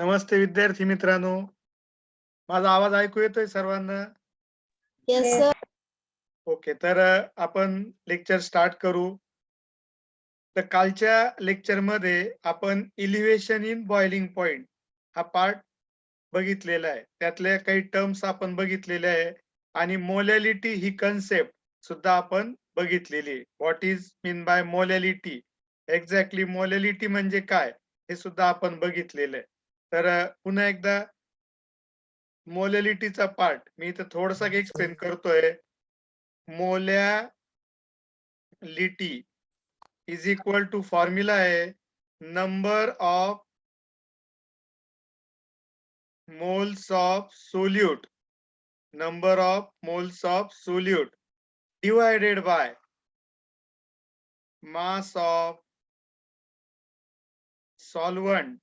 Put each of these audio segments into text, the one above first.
नमस्ते विद्यार्थी मित्रांनो, माझा आवाज ऐकू येतोय सर्वांना? Yes sir. ओके, तर आपण लेक्चर स्टार्ट करू. तर कालच्या लेक्चरमध्ये आपण एलिव्हेशन इन बॉइलिंग पॉइंट हा पार्ट बघितलेला आहे. त्यातल्या काही टर्म्स आपण बघितलेल्या आहे आणि मोलॅलिटी ही कन्सेप्ट सुद्धा आपण बघितलेली आहे. What is mean by molality, exactly molality म्हणजे काय हे सुद्धा आपण बघितलेलं आहे. तर पुन्हा एकदा मोलॅलिटीचा पार्ट मी इथं थोडासा एक्सप्लेन करतोय. Molality is equal to formula आहे number of moles of solute divided by mass of solvent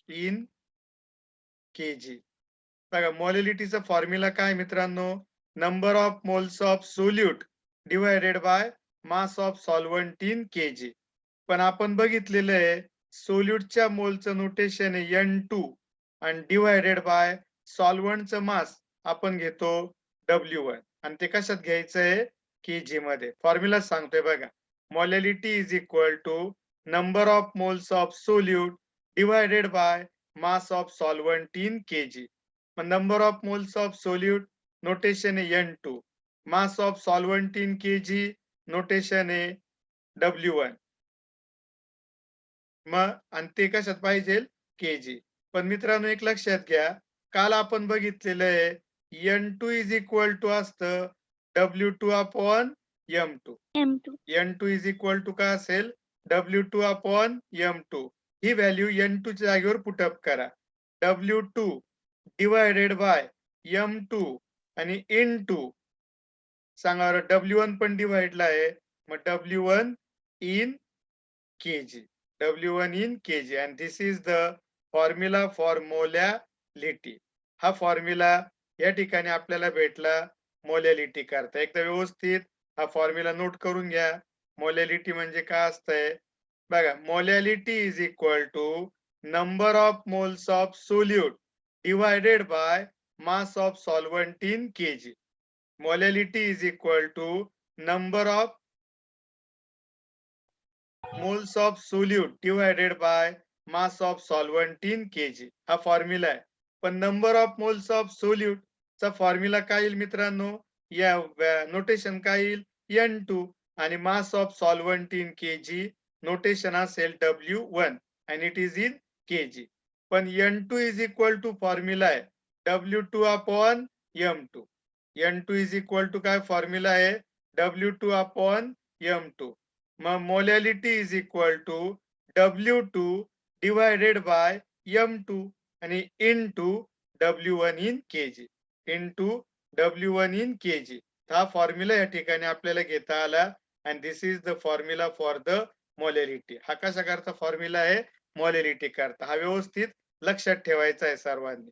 in kg. बघा मोलॅलिटीचा फॉर्म्युला काय मित्रांनो, number of moles of solute divided by mass of solvent in kg. पण आपण बघितलेलं आहे सोल्यूटच्या मोलचं notation आहे N2 आणि डिवायडेड बाय सॉल्व्हंटचं मास आपण घेतो W1 आणि ते कशात घ्यायचं आहे kg मध्ये. फॉर्म्युला सांगतोय बघा, molality is equal to number of moles of solute divided by mass of solvent in kg. number of moles of solute notation आहे N2, mass of solvent in kg notation आहे W1. मग आणि ते कशात पाहिजे kg. पण मित्रांनो एक लक्षात घ्या, काल आपण बघितलेलं आहे N2 इज इक्वल टू असतं W2 upon M2. N2 is equal to काय असेल W2 अपॉन M2. ही व्हॅल्यू N2 च्या जागेवर पुटअप करा. W2 डिवायडेड बाय M2 आणि into सांगा W1 पण डिवाइडला आहे, मग W1 in kg. W1 in kg and this is the formula for molality. हा फॉर्म्युला या ठिकाणी आपल्याला भेटला मोलॅलिटी करता. एकदा व्यवस्थित हा फॉर्म्युला नोट करून घ्या. मोलॅलिटी म्हणजे काय असतंय बघा, molality is equal to number of moles of solute divided by mass of solvent in kg. Molality is equal to number of moles of solute divided by mass of solvent in kg. हा formula आहे. पण number of moles of solute चा formula काय येईल मित्रांनो, या notation काय येईल N2 आणि मास of solvent in kg notation असेल W1 and it is in kg. पण N2 is equal to formula आहे W2 upon M2. N2 is equal to काय फॉर्म्युला आहे W2 अपॉन M2. मग molality is equal to W2 divided by M2 आणि into W1 in kg. W1 in kg. हा formula या ठिकाणी आपल्याला घेता आला and this is the formula for the molality. हा कशा करता फॉर्म्युला आहे मोलॅलिटी करता. हा व्यवस्थित लक्षात ठेवायचा आहे सर्वांनी.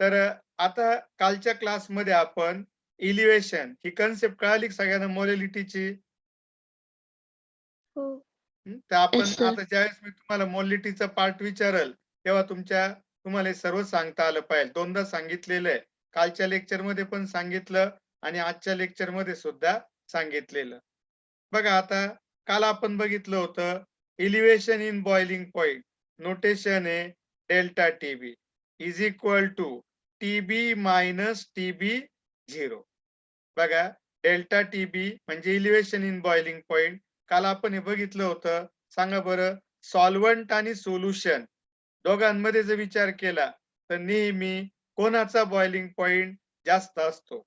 तर आता कालच्या क्लासमध्ये आपण इलिव्हेशन ही कन्सेप्ट कळाली सगळ्यांना मोलॅलिटीची. तर आपण आता ज्यावेळेस मी तुम्हाला मोलॅलिटीचा पार्ट विचारल तेव्हा तुम्हाला सर्व सांगता आलं पाहिजे. दोनदा सांगितलेलं आहे, कालच्या लेक्चर मध्ये पण सांगितलं आणि आजच्या लेक्चर मध्ये सुद्धा सांगितलेलं. बघा आता काल आपण बघितलं होतं elevation in boiling point notation आहे delta TB is equal to TB minus TB 0. बघा डेल्टा टीबी म्हणजे एलिव्हेशन इन बॉइलिंग पॉइंट. काल आपण हे बघितलं होतं. सांगा बरं, सॉल्व्हंट आणि सोल्युशन दोघांमध्ये जर विचार केला तर नेहमी कोणाचा बॉइलिंग पॉइंट जास्त असतो?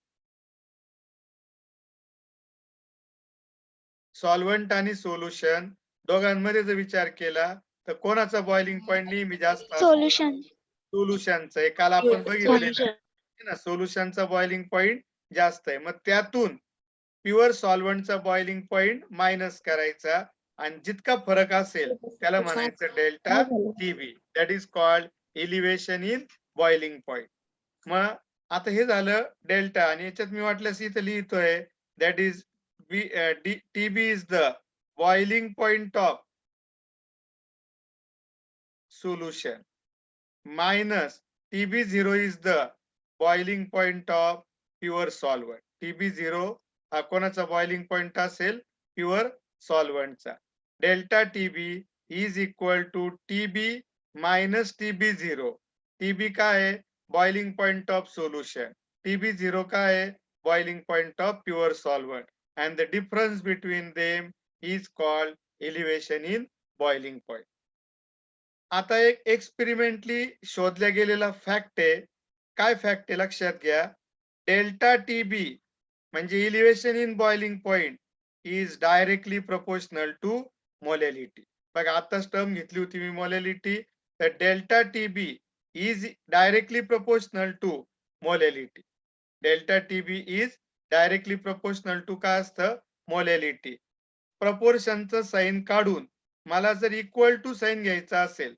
सॉल्व्हंट आणि सोल्युशन दोघांमध्ये जर विचार केला तर कोणाचा बॉइलिंग पॉइंट नेहमी जास्त असतो? सोल्युशनचा. काल आपण बघितलेलं आहे ना, सोल्युशनचा बॉइलिंग पॉइंट जास्त आहे. मग त्यातून प्युअर सॉल्व्हंटचा बॉइलिंग पॉइंट मायनस करायचा आणि जितका फरक असेल त्याला म्हणायचं delta TB. That is called elevation in boiling point. मग आता हे झालं डेल्टा आणि याच्यात मी वाटल्यास इथे लिहितोय that is TB is the boiling point of solution minus TB0 is the boiling point of pure solvent. TB0 हा कोणाचा बॉइलिंग पॉइंट असेल? प्युअर सॉल्व्हंटचा. Delta TB is equal to TB minus TB0. TB काय आहे? Boiling point of solution. TB0 काय आहे? Boiling point of pure solvent. and the difference between them is called elevation in boiling point. आता एक experimentally शोधल्या गेलेला fact आहे. काय फॅक्ट आहे लक्षात घ्या. डेल्टा TB म्हणजे elevation in boiling point is directly proportional to molality. बघा आताच टर्म घेतली होती मी मोलॅलिटी. तर delta TB is directly proportional to molality. Delta TB is directly proportional to काय असतं? मोलॅलिटी. प्रपोर्शनचं साइन काढून मला जर इक्वल टू साइन घ्यायचा असेल,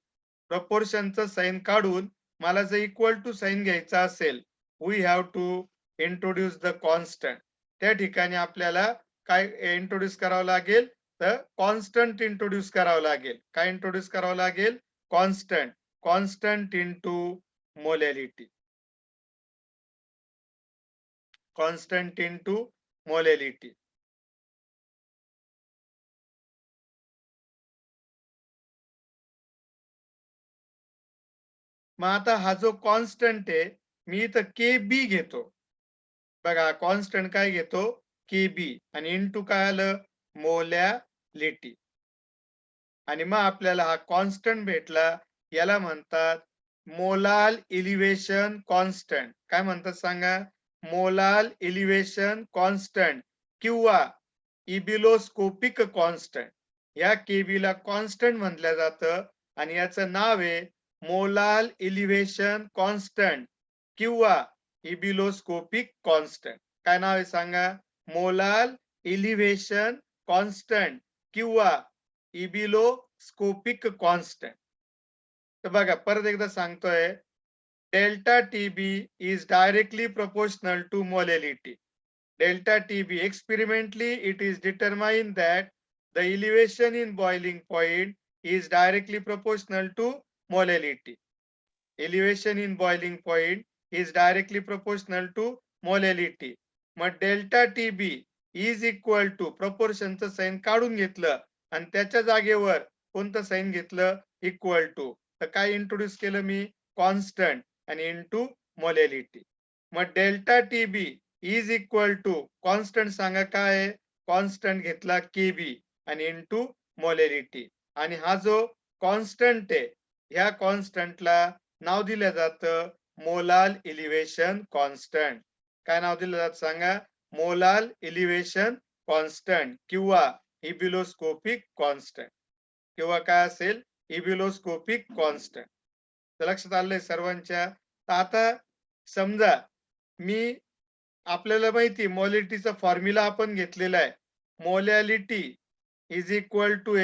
प्रपोर्शनचं साइन काढून मला जर इक्वल टू साइन घ्यायचा असेल, we have to introduce the constant. त्या ठिकाणी आपल्याला काय इंट्रोड्यूस करावं लागेल? तर कॉन्स्टंट इंट्रोड्यूस करावं लागेल. काय इंट्रोड्यूस करावं लागेल? Constant. Constant into molality. Constant into molality. मग आता हा जो कॉन्स्टंट आहे, मी इथं KB घेतो. बघा कॉन्स्टंट काय घेतो? KB आणि इंटू काय आलं? मोलॅलिटी. आणि मग आपल्याला हा कॉन्स्टंट भेटला. याला म्हणतात मोलाल इलिव्हेशन कॉन्स्टंट. काय म्हणतात सांगा? मोलाल इलिव्हेशन कॉन्स्टंट किंवा इबिलोस्कोपिक कॉन्स्टंट. या KB ला कॉन्स्टंट म्हटलं जातं आणि याचं नाव आहे मोलाल इलिव्हेशन कॉन्स्टंट किंवा इबिलोस्कोपिक कॉन्स्टंट. काय नाव आहे सांगा? मोलाल इलिव्हेशन कॉन्स्टंट किंवा इबिलोस्कोपिक कॉन्स्टंट. तर बघा परत एकदा सांगतोय. Delta TB is directly proportional to molality. Delta TB experimentally it is determined that the elevation in boiling point is directly proportional to molality. Elevation in boiling point is directly proportional to molality. मग delta TB is equal to proportionचं sign काढून घेतलं आणि त्याच्या जागेवर कोणतं sign घेतलं? Equal to. तर काय इंट्रोड्यूस केलं मी? कॉन्स्टंट आणि इंटू मोलॅलिटी. मग delta TB is equal to constant सांगा काय आहे? कॉन्स्टंट घेतला KB आणि इंटू मोलॅलिटी. आणि हा जो कॉन्स्टंट आहे, ह्या कॉन्स्टंटला नाव दिलं जातं मोलाल इलिव्हेशन कॉन्स्टंट. काय नाव दिलं जातं सांगा? मोलाल इलिव्हेशन कॉन्स्टंट किंवा इबिलोस्कोपिक कॉन्स्टंट किंवा काय असेल? इबिलोस्कोपिक कॉन्स्टंट. तर लक्षात आलंय सर्वांच्या. तर आता समजा मी आपल्याला माहिती मोलॅलिटीचा फॉर्म्युला आपण घेतलेला आहे. Molality is equal to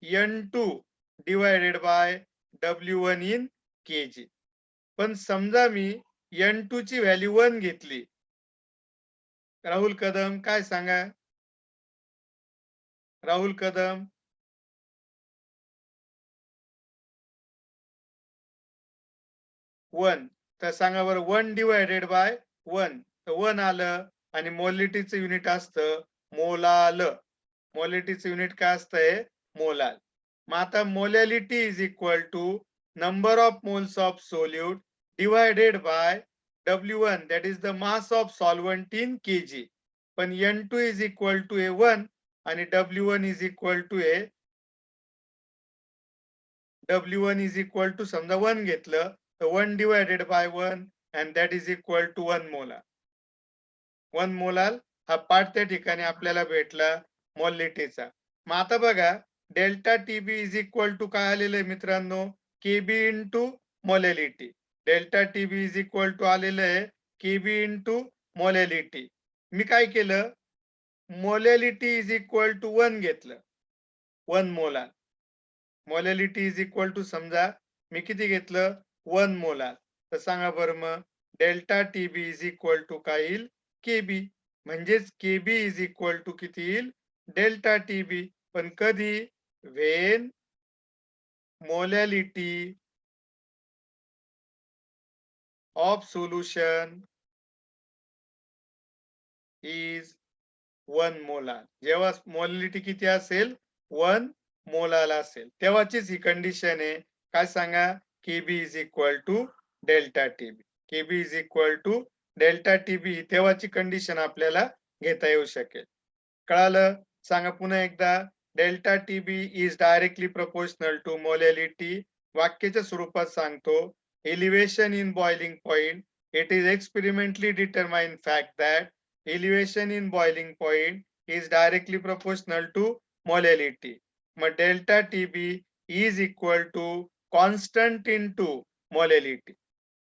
N2 divided by W1 in kg. पण समजा मी N2 ची व्हॅल्यू 1 घेतली. राहुल कदम काय सांगा? राहुल कदम. 1. तर सांगा बरं 1 डिवायडेड बाय 1. तर 1 आलं आणि मोलॅलिटीचं युनिट असतं मोलाल. मोलॅलिटीचं युनिट काय असतंय? मोलाल. मग आता molality is equal to number of moles of solute divided by W1 that is the mass of solvent in kg. पण N2 is equal to 1 आणि W1 is equal to W1 is equal to समजा 1 घेतलं तर 1 divided by 1 and that is equal to 1 molar. 1 molal हा part त्या ठिकाणी आपल्याला भेटला मोलॅलिटीचा. मग आता बघा delta TB is equal to काय आलेलं आहे मित्रांनो? KB into molality. Delta TB is equal to आलेलं आहे KB इंटू मोलॅलिटी. मी काय केलं? मोलॅलिटी इज इक्वल टू 1 घेतलं. 1 molar. Molality is equal to समजा मी किती घेतलं? 1 मोलार. तर सांगा बरं मग delta TB is equal to काय येईल? KB. म्हणजेच KB इज इक्वल टू किती येईल? Delta TB. पण कधी? When molality of solution is 1 molar. जेव्हा मोलॅलिटी किती असेल 1 मोलार असेल तेव्हाचीच ही कंडिशन आहे. काय सांगा, Kb is equal to delta TB. Kb is equal to delta TB तेव्हाची कंडिशन आपल्याला घेता येऊ शकेल. कळालं? सांगा पुन्हा एकदा. Delta TB is directly proportional to molality. वाक्याच्या स्वरूपात सांगतो. Elevation in boiling point. It is experimentally determine fact that elevation in boiling point is directly proportional to molality. मग delta TB is equal to constant into molality.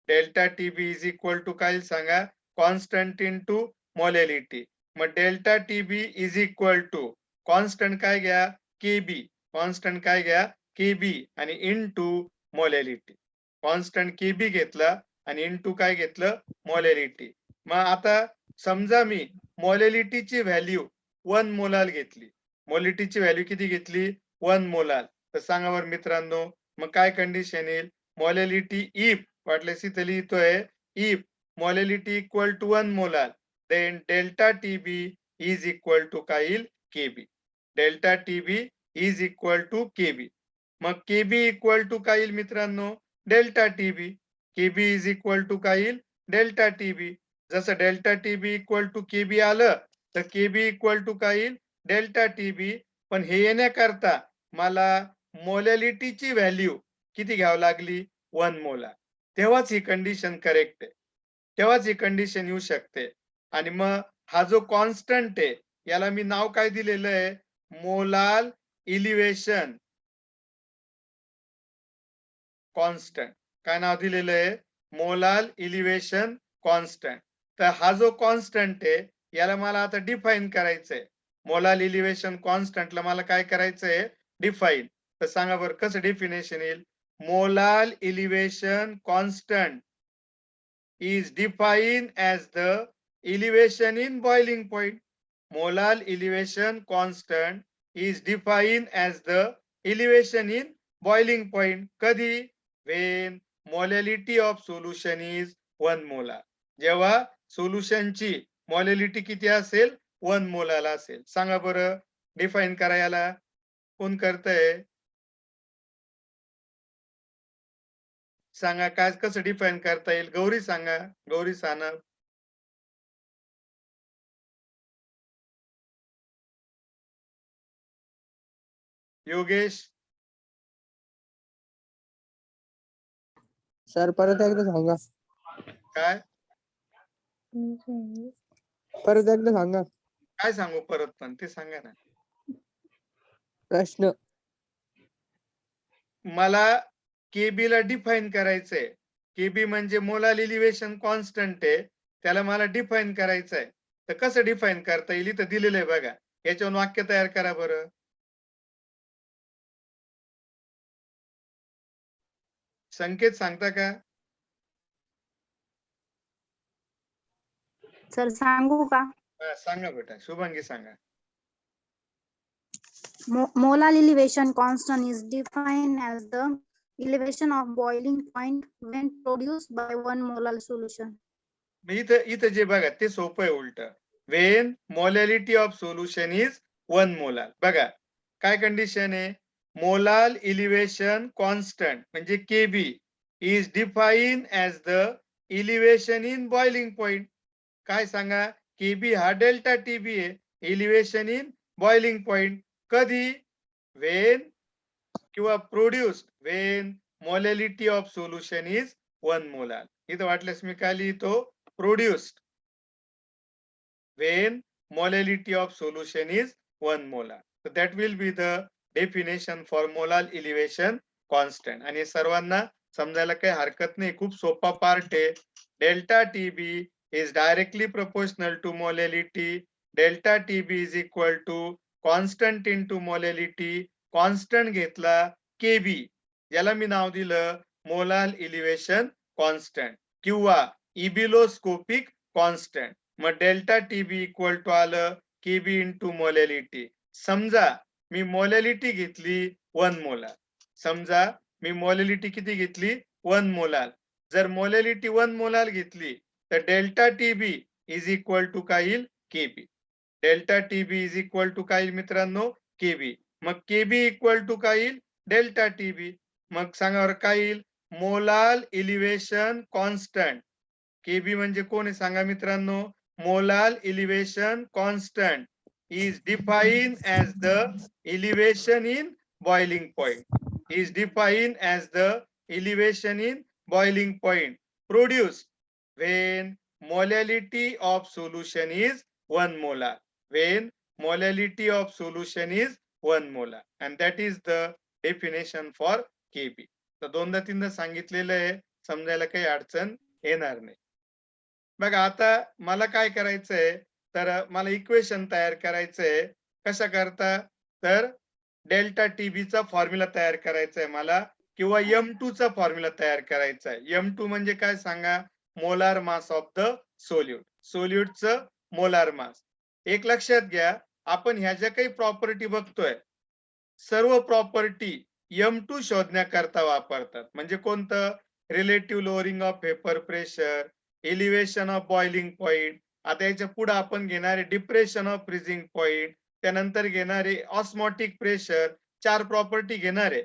delta TB is equal to काय सांगा, constant into molality. मग delta TB is equal to constant काय घ्या, KB. constant काय घ्या, KB आणि into molality. constant KB घेतला आणि into काय घेतलं, molality. मग आता समजा मी मोलॅलिटीची व्हॅल्यू 1 मोलाल घेतली. मोलॅलिटीची व्हॅल्यू किती घेतली, 1 मोलाल. तर सांगा बरं मित्रांनो, मग काय कंडिशन येईल. मोलॅलिटी इफ वाटल्यास इथे लिहितोय, if molality equal to 1 molal, then delta TB is equal to काय येईल, KB. Delta TB is equal to KB. मग केबी इक्वल टू काय येईल मित्रांनो, delta TB. KB is equal to काय येईल, डेल्टा टीबी. जसं delta TB equal to KB आलं तर केबी इक्वल टू काय येईल, डेल्टा टीबी. पण हे येण्याकरता मला मोलॅलिटीची व्हॅल्यू किती घ्यावी लागली, 1 मोलार. तेव्हाच ही कंडिशन करेक्ट आहे. तेव्हाच ही कंडिशन येऊ शकते. आणि मग हा जो कॉन्स्टंट आहे याला मी नाव काय दिलेलं आहे, मोलाल इलिव्हेशन कॉन्स्टंट. काय नाव दिलेलं आहे, मोलाल इलिव्हेशन कॉन्स्टंट. तर हा जो कॉन्स्टंट आहे याला मला आता डिफाईन करायचंय. मोलाल इलिव्हेशन कॉन्स्टंटला मला काय करायचंय, डिफाईन. तर सांगा बरं कसं डेफिनेशन येईल. Molal elevation constant is defined as the elevation in boiling point. Molar elevation constant is defined as the elevation in boiling point. कधी, when molality of solution is 1 molar. जेव्हा सोल्युशनची मोलॅलिटी किती असेल, 1 molar असेल. सांगा बरं define करायला कोण करतंय, सांगा काय कसं डिफाईन करता येईल. गौरी सांगा, गौरी सानप. योगेश. सर परत एकदा सांगा. काय परत एकदा सांगा काय सांगू परत, पण ते सांगा ना. प्रश्न. मला केबी ला डिफाईन करायचंय. केबी म्हणजे मोलार इलिव्हेशन कॉन्स्टंट आहे, त्याला मला डिफाईन करायचंय. तर कसं डिफाईन करता येईल, इथं दिलेलं आहे बघा. याच्यावर वाक्य तयार करा बरं. संकेत सांगता का. सर सांगू का. सांगा बेटा, शुभांगी सांगा. Molar elevation constant is defined as the elevation of boiling point when produced by 1 molar solution. इथं जे बघा ते सोपं आहे उलट. When molality of solution is 1 molar. बघा काय कंडिशन आहे, मोलार इलिव्हेशन कॉन्स्टंट म्हणजे KB is define as the elevation in boiling point. काय सांगा, केबी हा डेल्टा टीबी आहे, इलिव्हेशन इन बॉइलिंग पॉइंट. कधी, वेन किंवा produced when molality of solution is 1 molar. इथं वाटल्यास मी काय लिहितो, produced when molality of solution is 1 molar. So that will be the definition for molar elevation constant. आणि सर्वांना समजायला काही हरकत नाही, खूप सोपा पार्ट आहे. Delta TB is directly proportional to molality. Delta TB is equal to constant into molality. Constant घेतला KB, याला मी नाव दिलं मोलार इलिव्हेशन कॉन्स्टंट किंवा इबिलोस्कोपिक कॉन्स्टंट. मग डेल्टा टीबी इक्वल टू आलं केबी इंटू मोलॅलिटी. समजा मी मोलॅलिटी घेतली 1 मोलार. समजा मी मोलॅलिटी किती घेतली 1 मोलार. जर मोलॅलिटी 1 मोलार घेतली तर delta TB is equal to काय येईल KB. Delta TB is equal to काय येईल मित्रांनो केबी. मग केबी इक्वल टू काय येईल डेल्टा टीबी. मग सांगा बरं काय येईल मोलार इलिव्हेशन कॉन्स्टंट. केबी म्हणजे कोण आहे सांगा मित्रांनो molar elevation constant is defined as the elevation in boiling point. Is defined as the elevation in boiling point produced when molality of solution is 1 molar. When molality of solution is 1 molar. And that is the definition for Kb. तर दोनदा तीनदा सांगितलेलं आहे समजायला काही अडचण येणार नाही. बघा आता मला काय करायचंय तर मला इक्वेशन तयार करायचंय कशा करता तर डेल्टा टीबी चा फॉर्म्युला तयार करायचा आहे मला किंवा M2 चा फॉर्म्युला तयार करायचा आहे. M2 म्हणजे काय सांगा molar mass of the solute. सोल्यूटचं मोलार मास. एक लक्षात घ्या आपण ह्या ज्या काही प्रॉपर्टी बघतोय सर्व प्रॉपर्टी M2 शोधण्याकरता वापरतात. म्हणजे कोणतं relative lowering of vapour pressure, elevation of boiling point, आता याच्या पुढे आपण घेणारे डिप्रेशन ऑफ फ्रीजिंग पॉइंट, त्यानंतर घेणारे ऑस्मोटिक प्रेशर, 4 प्रॉपर्टी घेणारे.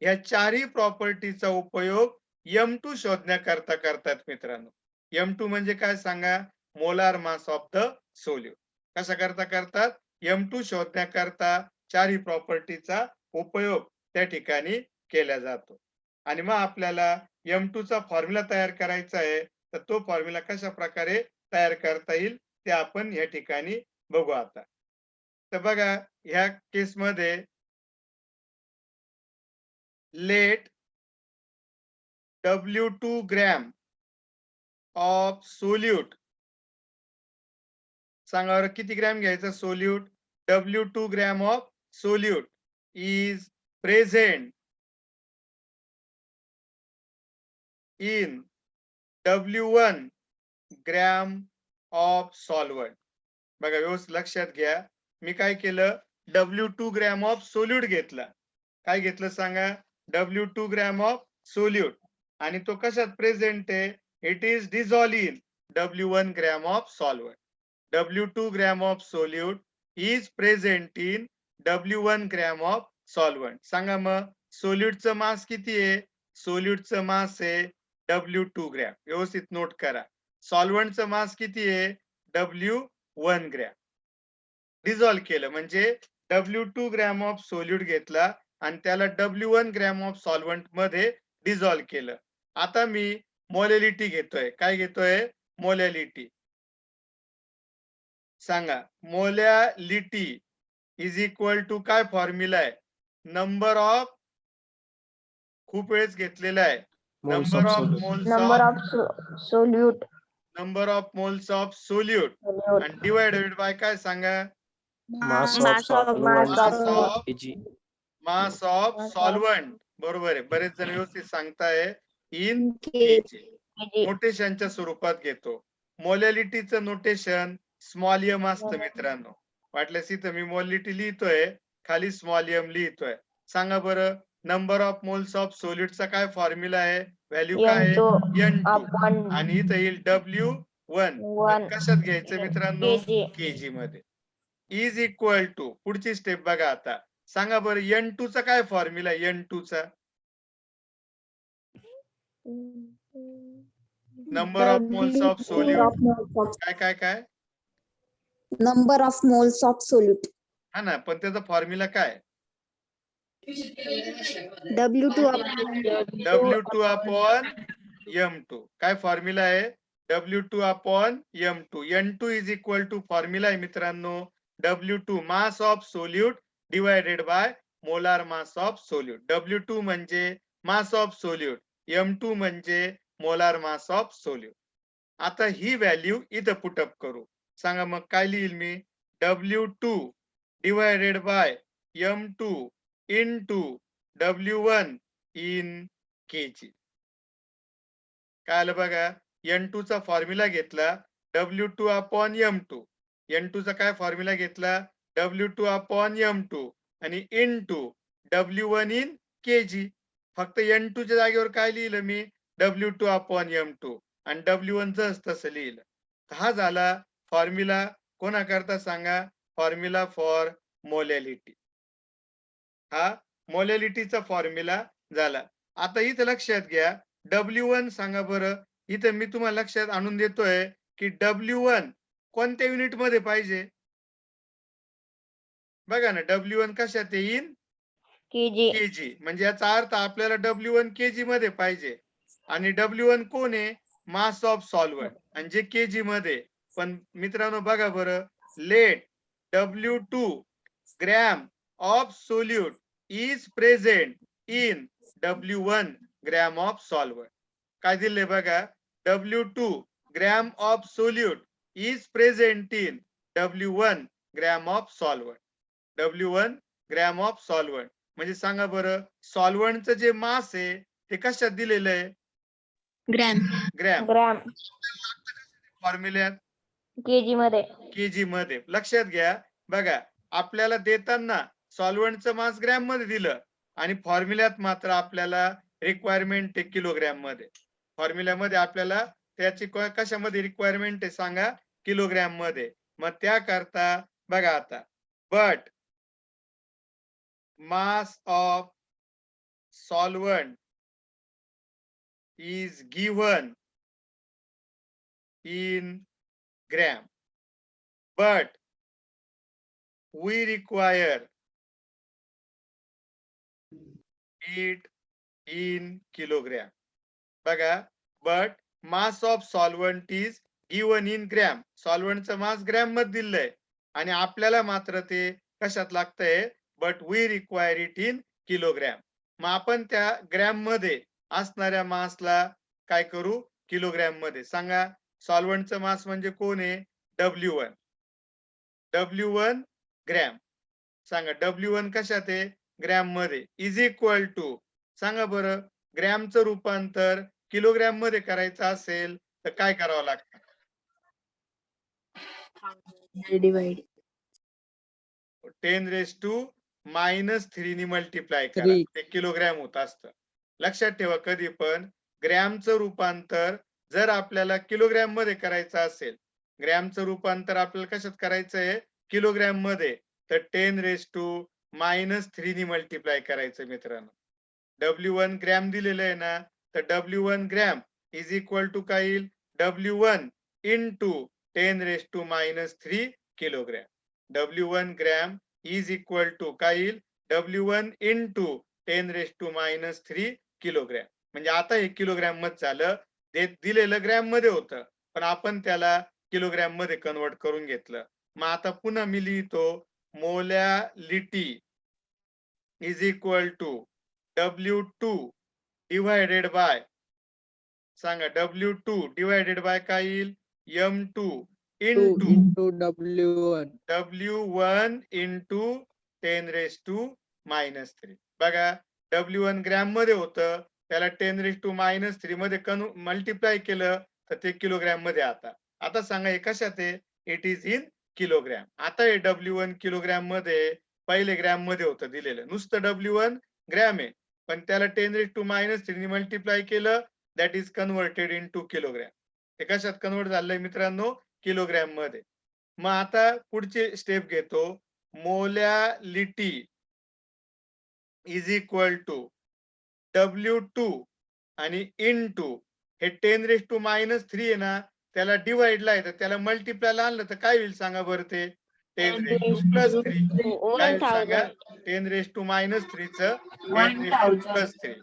या चारही प्रॉपर्टीचा उपयोग M2 शोधण्याकरता करतात मित्रांनो. M2 म्हणजे काय सांगा molar mass of the solute. कशा करता करतात M2 शोधण्याकरता चारही प्रॉपर्टीचा उपयोग त्या ठिकाणी केला जातो. आणि मग आपल्याला M2 चा फॉर्म्युला तयार करायचा आहे तर तो फॉर्म्युला कशा प्रकारे तयार करता येईल ते आपण या ठिकाणी बघू आता. तर बघा ह्या केस मध्ये late W2 gram of solute सांगा बरं किती ग्रॅम घ्यायचा solute W2 gram of solute is present in W1 gram of solvent. बघा व्यवस्थित लक्षात घ्या मी काय केलं W2 ग्रॅम ऑफ सोल्यूट घेतला. काय घेतलं सांगा W2 ग्रॅम ऑफ सोल्यूट आणि तो कशात प्रेझेंट आहे it is dissolve in W1 gram of solvent. W2 gram of solute is present in W1 gram of solvent. सांगा मग सोल्यूटचं मास किती आहे सोल्यूटचं मास आहे W2 ग्रॅम. व्यवस्थित नोट करा. सॉल्व्हंटचं मास किती आहे W1 ग्रॅम. डिझॉल्व केलं म्हणजे W2 ग्रॅम ऑफ सोल्यूट घेतला आणि त्याला W1 ग्रॅम ऑफ सॉल्व्हंट मध्ये डिझॉल्व केलं. आता मी मोलॅलिटी घेतोय. काय घेतोय मोलॅलिटी. सांगा मोलॅलिटी इज इक्वल टू काय फॉर्म्युला आहे नंबर ऑफ खूप वेळेस घेतलेला आहे number of solute number of moles of solute आणि डिवाइडेड बाय काय सांगा mass of mass of solvent. बरोबर आहे. बरेच जण व्यवस्थित सांगताय इन केजी. नोटेशनच्या स्वरूपात घेतो. मोलॅलिटीचं नोटेशन स्मॉल एम असतं मित्रांनो. वाटल्यास इथं मी मोलॅलिटी लिहितोय खाली स्मॉल एम लिहितोय. सांगा बरं नंबर ऑफ मोल्स ऑफ सोल्यूटचा काय फॉर्म्युला आहे व्हॅल्यू काय आहे N2 आणि इथं येईल W1 कशात घ्यायचं मित्रांनो केजी मध्ये इज इक्वल टू पुढची स्टेप बघा आता सांगा बरं N2 चा काय फॉर्म्युला N2 चा number of moles of solute काय काय काय number of moles of solute हा ना पण त्याचा फॉर्म्युला काय W2 अपॉन M2 काय फॉर्म्युला आहे W2 upon M2. N2 is equal to formula आहे मित्रांनो W2 mass of solute divided by molar mass of solute. W2 म्हणजे मास ऑफ सोल्यूट M2 म्हणजे मोलार मास ऑफ सोल्यूट. आता ही value इथं put up करू. सांगा मग काय लिहिल मी W2 divided by M2 into W1 in kg. काय आलं बघा N2 चा फॉर्म्युला घेतला W2 अपॉन M2. N2 चा काय फॉर्म्युला घेतला W2 अपॉन M2 आणि into W1 in kg. फक्त N2 च्या जागेवर काय लिहिलं मी W2 अपॉन M2 आणि W1 तसं लिहिलं. हा झाला फॉर्म्युला कोणाकरता सांगा, फॉर्म्युला फॉर मोलॅलिटी. हा मोलॅलिटीचा फॉर्म्युला झाला. आता इथं लक्षात घ्या W1 सांगा बरं. इथं मी तुम्हाला लक्षात आणून देतोय की W1 कोणत्या युनिट मध्ये पाहिजे? बघा ना W1 कशात येईन? केजी. केजी. म्हणजे याचा अर्थ आपल्याला W1 केजी मध्ये पाहिजे आणि W1 कोण आहे? मास ऑफ सॉल्व्हंट आणि जे केजी मध्ये. पण मित्रांनो बघा बरं, let W2 gram of solute is present in W1 gram of solvent. काय दिले बघा, W2 gram of solute is present in W1 gram of solvent. W1 gram of solvent म्हणजे सांगा बरं, सॉल्व्हंटचं जे मास आहे ते कशात दिलेलं आहे? ग्रॅम. ग्रॅम. ग्रॅम. फॉर्म्युल्यात केजी मध्ये. केजी मध्ये. लक्षात घ्या बघा, आपल्याला देताना सॉल्व्हंटचं मास ग्रॅम मध्ये दिलं आणि फॉर्म्युल्यात मात्र आपल्याला रिक्वायरमेंट आहे किलोग्रॅम मध्ये. फॉर्म्युल्यामध्ये आपल्याला त्याची कशामध्ये रिक्वायरमेंट आहे सांगा, किलोग्रॅम मध्ये. मग त्याकरता बघा आता, but mass of solvent is given in gram, but we require it in kilogram. बघा, but mass of solvent is given in gram. सॉल्व्हंटचं मास ग्रॅम मध्ये दिलंय आणि आपल्याला मात्र ते कशात लागतंय, but we require it in kilogram. मग आपण त्या ग्रॅम मध्ये असणाऱ्या मासला काय करू, किलोग्रॅम मध्ये. सांगा सॉल्व्हंटचं मास म्हणजे कोण आहे? W1. W1 gram. सांगा W1 कशात आहे? ग्रॅम मध्ये. इज इक्वल टू सांगा बरं, ग्रॅमचं रूपांतर किलोग्रॅम मध्ये करायचं असेल तर काय करावं लागतं? डिवाइड 10⁻³ नी मल्टिप्लाय करा. 3. ते किलोग्रॅम होत असतं. लक्षात ठेवा, कधी पण ग्रॅमचं रूपांतर जर आपल्याला किलोग्रॅम मध्ये करायचं असेल, ग्रॅमचं रूपांतर आपल्याला कशात करायचंय? किलोग्रॅम मध्ये. तर 10⁻³ नी मल्टिप्लाय करायचं मित्रांनो. W1 ग्रॅम दिलेलं आहे ना, तर W1 gram is equal to काय येईल? W1 into 10⁻³ kilogram. W1 gram is equal to काय येईल? W1 into 10⁻³ kilogram. म्हणजे आता हे किलोग्रॅम मध्ये झालं. ते दिलेलं ग्रॅम मध्ये होतं, पण आपण त्याला किलोग्रॅम मध्ये कन्वर्ट करून घेतलं. मग आता पुन्हा मी लिहितो, molality is equal to W2 divided by सांगा W2 डिवायडेड बाय काय येईल? M2 2 into into W1. W1 into 10⁻³ बघा, W1 ग्रॅम मध्ये होतं, त्याला 10⁻³ मध्ये मल्टिप्लाय केलं तर ते किलोग्रॅम मध्ये. आता सांगा हे कशात आहे? It is in kilogram. आता हे W1 किलोग्रॅम मध्ये, पहिले ग्रॅम मध्ये होतं दिलेलं, नुसतं W1 ग्रॅम आहे, पण त्याला 10⁻³ नी मल्टिप्लाय केलं, that is converted into kilogram. ते कशात कन्वर्ट झालंय मित्रांनो? किलोग्रॅम मध्ये. मग आता पुढची स्टेप घेतो, molality is equal to W2 आणि इंटू हे 10⁻³ आहे ना, त्याला डिवाइडला आहे तर त्याला मल्टिप्लायला आणलं तर काय होईल सांगा बरं? ते 10⁻³ काय होईल सांगा? 10⁻³ च 10⁻³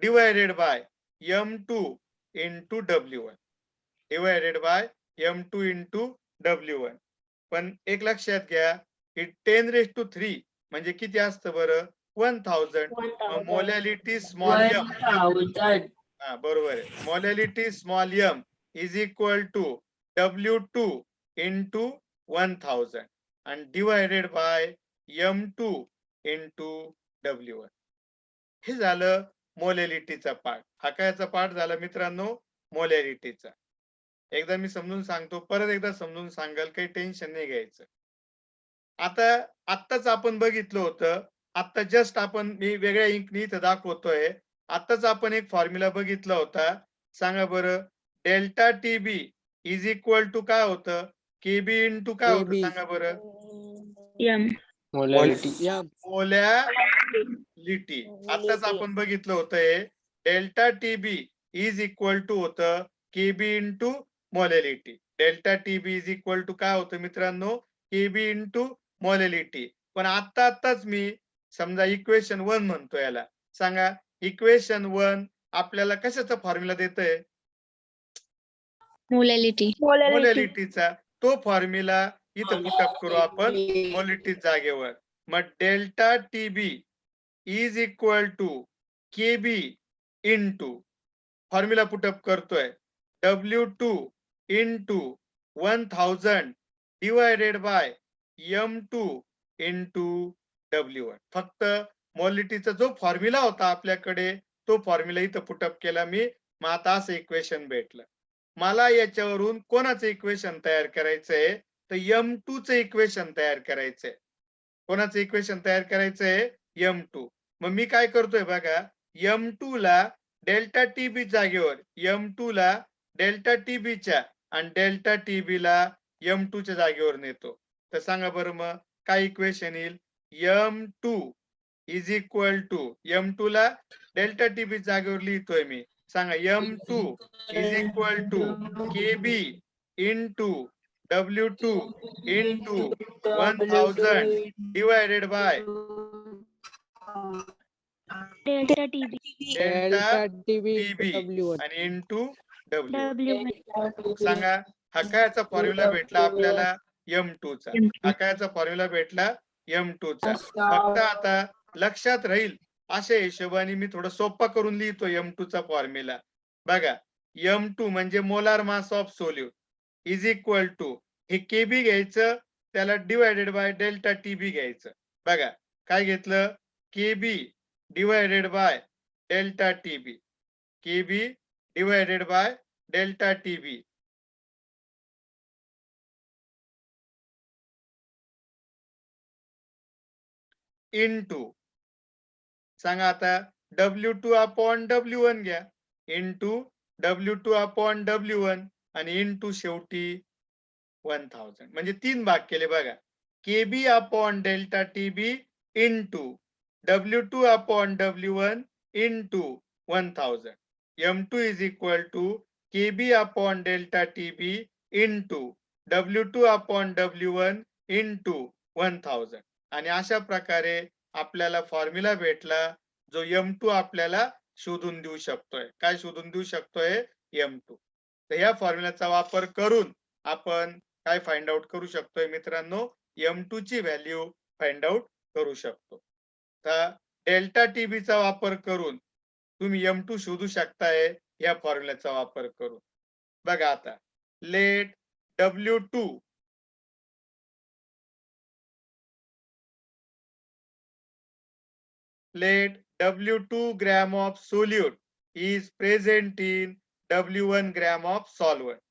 divided by M2 into W1 divided by M2 into W1. पण एक लक्षात घ्या की 10⁻³ म्हणजे किती असतं बरं? 1000. मोलॅलिटी स्मॉल m, हा बरोबर आहे, molality small m is equal to W2 into 1000 आणि divided by M2 into W1. हे झालं मोलॅलिटीचा पार्ट. हा कायचा पार्ट झाला मित्रांनो? मोलॅलिटीचा. एकदा मी समजून सांगतो, परत एकदा समजून सांगाल, काही टेन्शन नाही घ्यायचं. आता आत्ताच आपण बघितलं होतं आता जस्ट आपण मी वेगळ्या इंकनी इथं दाखवतोय. आताच आपण एक फॉर्म्युला बघितला होता. सांगा बरं delta TB is equal to काय होतं? केबी इंटू काय होतं KB. सांगा बरं? Molarity molality. आताच आपण बघितलं होतं हे delta TB is equal to होतं KB into molality. Delta TB is equal to काय होतं मित्रांनो? KB into molality. पण आताच मी समजा इक्वेशन 1 म्हणतो याला. सांगा इक्वेशन 1 आपल्याला कशाचा फॉर्म्युला देतंय? मोलॅलिटीचा. तो फॉर्म्युला इथं पुटअप करू आपण मोलॅलिटी जागेवर. मग delta TB is equal to KB into formula put up करतोय W2 into 1000 divided by M2 into W1. फक्त मोलॅलिटीचा जो फॉर्म्युला होता आपल्याकडे तो फॉर्म्युला इथं पुटअप केला मी. मग आता असं इक्वेशन भेटलं. मला याच्यावरून कोणाचं इक्वेशन तयार करायचंय? तर M2 चं इक्वेशन तयार करायचंय. कोणाचं इक्वेशन तयार करायचंय? M2. मग मी काय करतोय बघा M2 ला डेल्टा टीबी जागेवर M2 ला डेल्टा टीबीच्या आणि डेल्टा टीबी ला M2 च्या जागेवर नेतो. तर सांगा बरं मग काय इक्वेशन येईल? M2 is equal to M2 ला डेल्टा टीबी जागेवर लिहितोय मी. सांगा M2 is equal to KB into W2 into 1000 divided by delta TB delta TB TB W1. आणि इंटू W. W सांगा हा कायचा फॉर्म्युला भेटला आपल्याला? M2 चा. हा कायचा फॉर्म्युला भेटला? M2 चा. फक्त आता लक्षात राहील अशा हिशोबाने मी थोडं सोपा करून लिहितो M2 चा फॉर्म्युला. बघा M2 म्हणजे molar mass of solute is equal to हे केबी घ्यायचं त्याला डिवायडेड बाय डेल्टा टीबी घ्यायचं. बघा काय घेतलं? KB divided by delta TB. KB divided by delta TB into सांगा आता W2 अपॉन W1 घ्या इंटू W2 अपॉन W1 आणि इंटू शेवटी 1000 म्हणजे 3 भाग केले बघा. KB upon delta TB into W2 upon W1 into 1000. M2 is equal to KB upon delta TB into W2 upon W1 into 1000. आणि अशा प्रकारे आपल्याला फॉर्म्युला भेटला जो M2 आपल्याला शोधून देऊ शकतोय. काय शोधून देऊ शकतोय? M2. तर या फॉर्म्युलाचा वापर करून आपण काय फाइंड आउट करू शकतोय मित्रांनो? M2 ची व्हॅल्यू फाइंड आउट करू शकतो. तर डेल्टा टीबीचा वापर करून तुम्ही M2 शोधू शकताय या फॉर्म्युलाचा वापर करून. बघा आता late W2 let W2 gram of solute is present in W1 gram of solvent.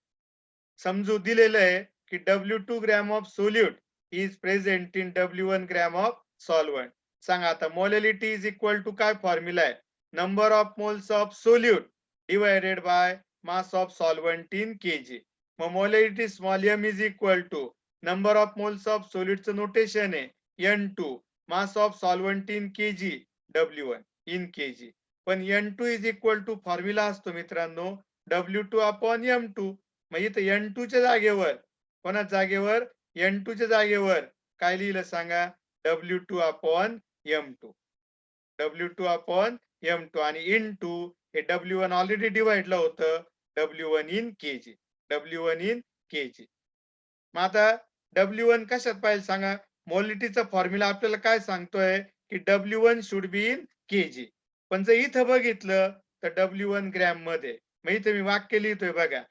समजू दिलेलं आहे की W2 gram of solute is present in W1 gram of solvent. सांगा आता molality is equal to काय फॉर्म्युला आहे? Number of moles of solute divided by mass of solvent in kg. मग molality small m is equal to number of moles of solute चं notation आहे N2 mass of solvent in kg W1 in kg. पण N2 is equal to formula असतो मित्रांनो W2 upon M2. मग इथं N2 च्या जागेवर कोणा जागेवर N2 च्या जागेवर काय लिहिलं सांगा? W2 upon M2. W2 upon M2 आणि इंटू हे W1 ऑलरेडी डिवाइडला होतं W1 in kg. W1 in kg. मग आता W1 कशात पाहिजे सांगा? मोलॅलिटीचा फॉर्म्युला आपल्याला काय सांगतोय की W1 should be in kg. पण जर इथं बघितलं तर W1 ग्रॅम मध्ये. मग इथे मी वाक्य लिहितोय बघा.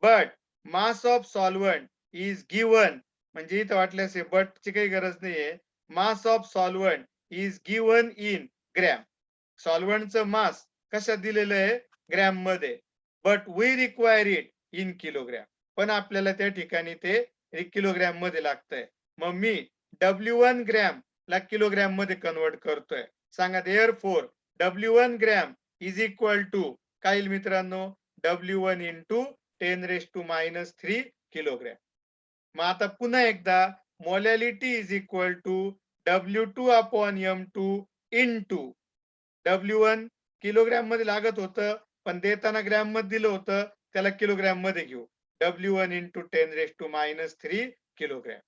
But mass of solvent is given म्हणजे इथं वाटल्यास बट ची काही गरज नाहीये. Mass of solvent is given in gram. सॉल्व्हंटचं मास कशात दिलेलं आहे? ग्रॅम मध्ये. But we require it in kilogram. पण आपल्याला त्या ठिकाणी ते 1 किलोग्रॅम मध्ये लागतंय. मग मी W1 ग्रॅम ला किलोग्रॅम मध्ये कन्वर्ट करतोय. सांगा therefore W1 gram is equal to काय येईल मित्रांनो, W1 इंटू 10⁻³ किलोग्रॅम. मग आता पुन्हा एकदा molality is equal to W2 upon M2 into W1 kilogram मध्ये लागत होतं, पण देताना ग्रॅम मध्ये दिलं होतं, त्याला किलोग्रॅम मध्ये घेऊ. W1 into 10⁻³ kilogram.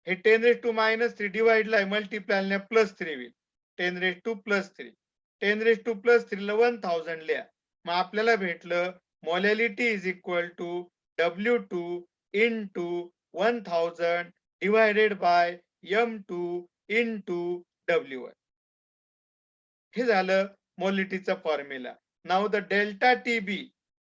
हे 10⁻³ डिवाइडला मल्टिप्लाय +3 होईल. 10⁻+3 10⁻+3 ला 1000 लिहा. मग आपल्याला भेटलं molality is equal to W2 into 1000 divided by M2 into W1. हे झालं मोलॅलिटीचा फॉर्म्युला. नाव द डेल्टा TB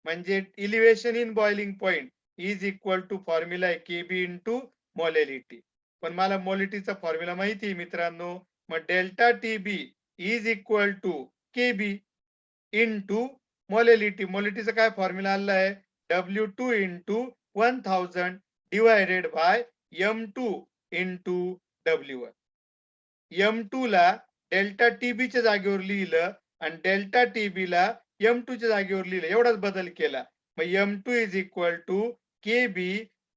म्हणजे elevation in boiling point is equal to formula KB into molality. पण मला मोलॅलिटीचा फॉर्म्युला माहिती आहे मित्रांनो. मग delta TB is equal to KB into molality. मोलॅलिटीचा काय फॉर्म्युला आला आहे, W2 into 1000 divided by M2 into W1. M2 ला डेल्टा TB च्या जागेवर लिहिलं आणि डेल्टा TB ला M2 च्या जागेवर लिहिलं, एवढाच बदल केला. मग M2 is equal to KB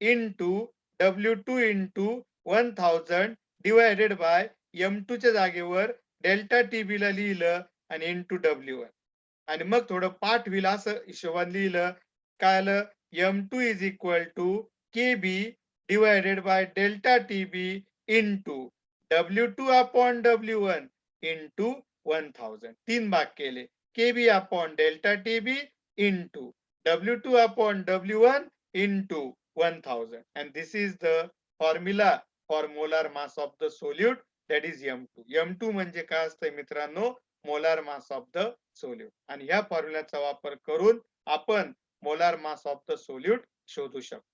into W2 into 1000 divided by M2 च्या जागेवर डेल्टा TB ला लिहिलं आणि इंटू W1. आणि मग थोडं पाठ होईल असं हिशोबाने लिहिलं. काय आलं, M2 is equal to KB divided by delta TB into W2 upon W1 into 1000. 3 भाग केले. KB upon delta TB into W2 upon W1 into 1000. And this is the formula for molar mass of the solute, that is M2. M2 म्हणजे काय असतं मित्रांनो, molar mass of the solute. आणि ह्या फॉर्म्युलाचा वापर करून आपण molar mass of the solute शोधू शकतो.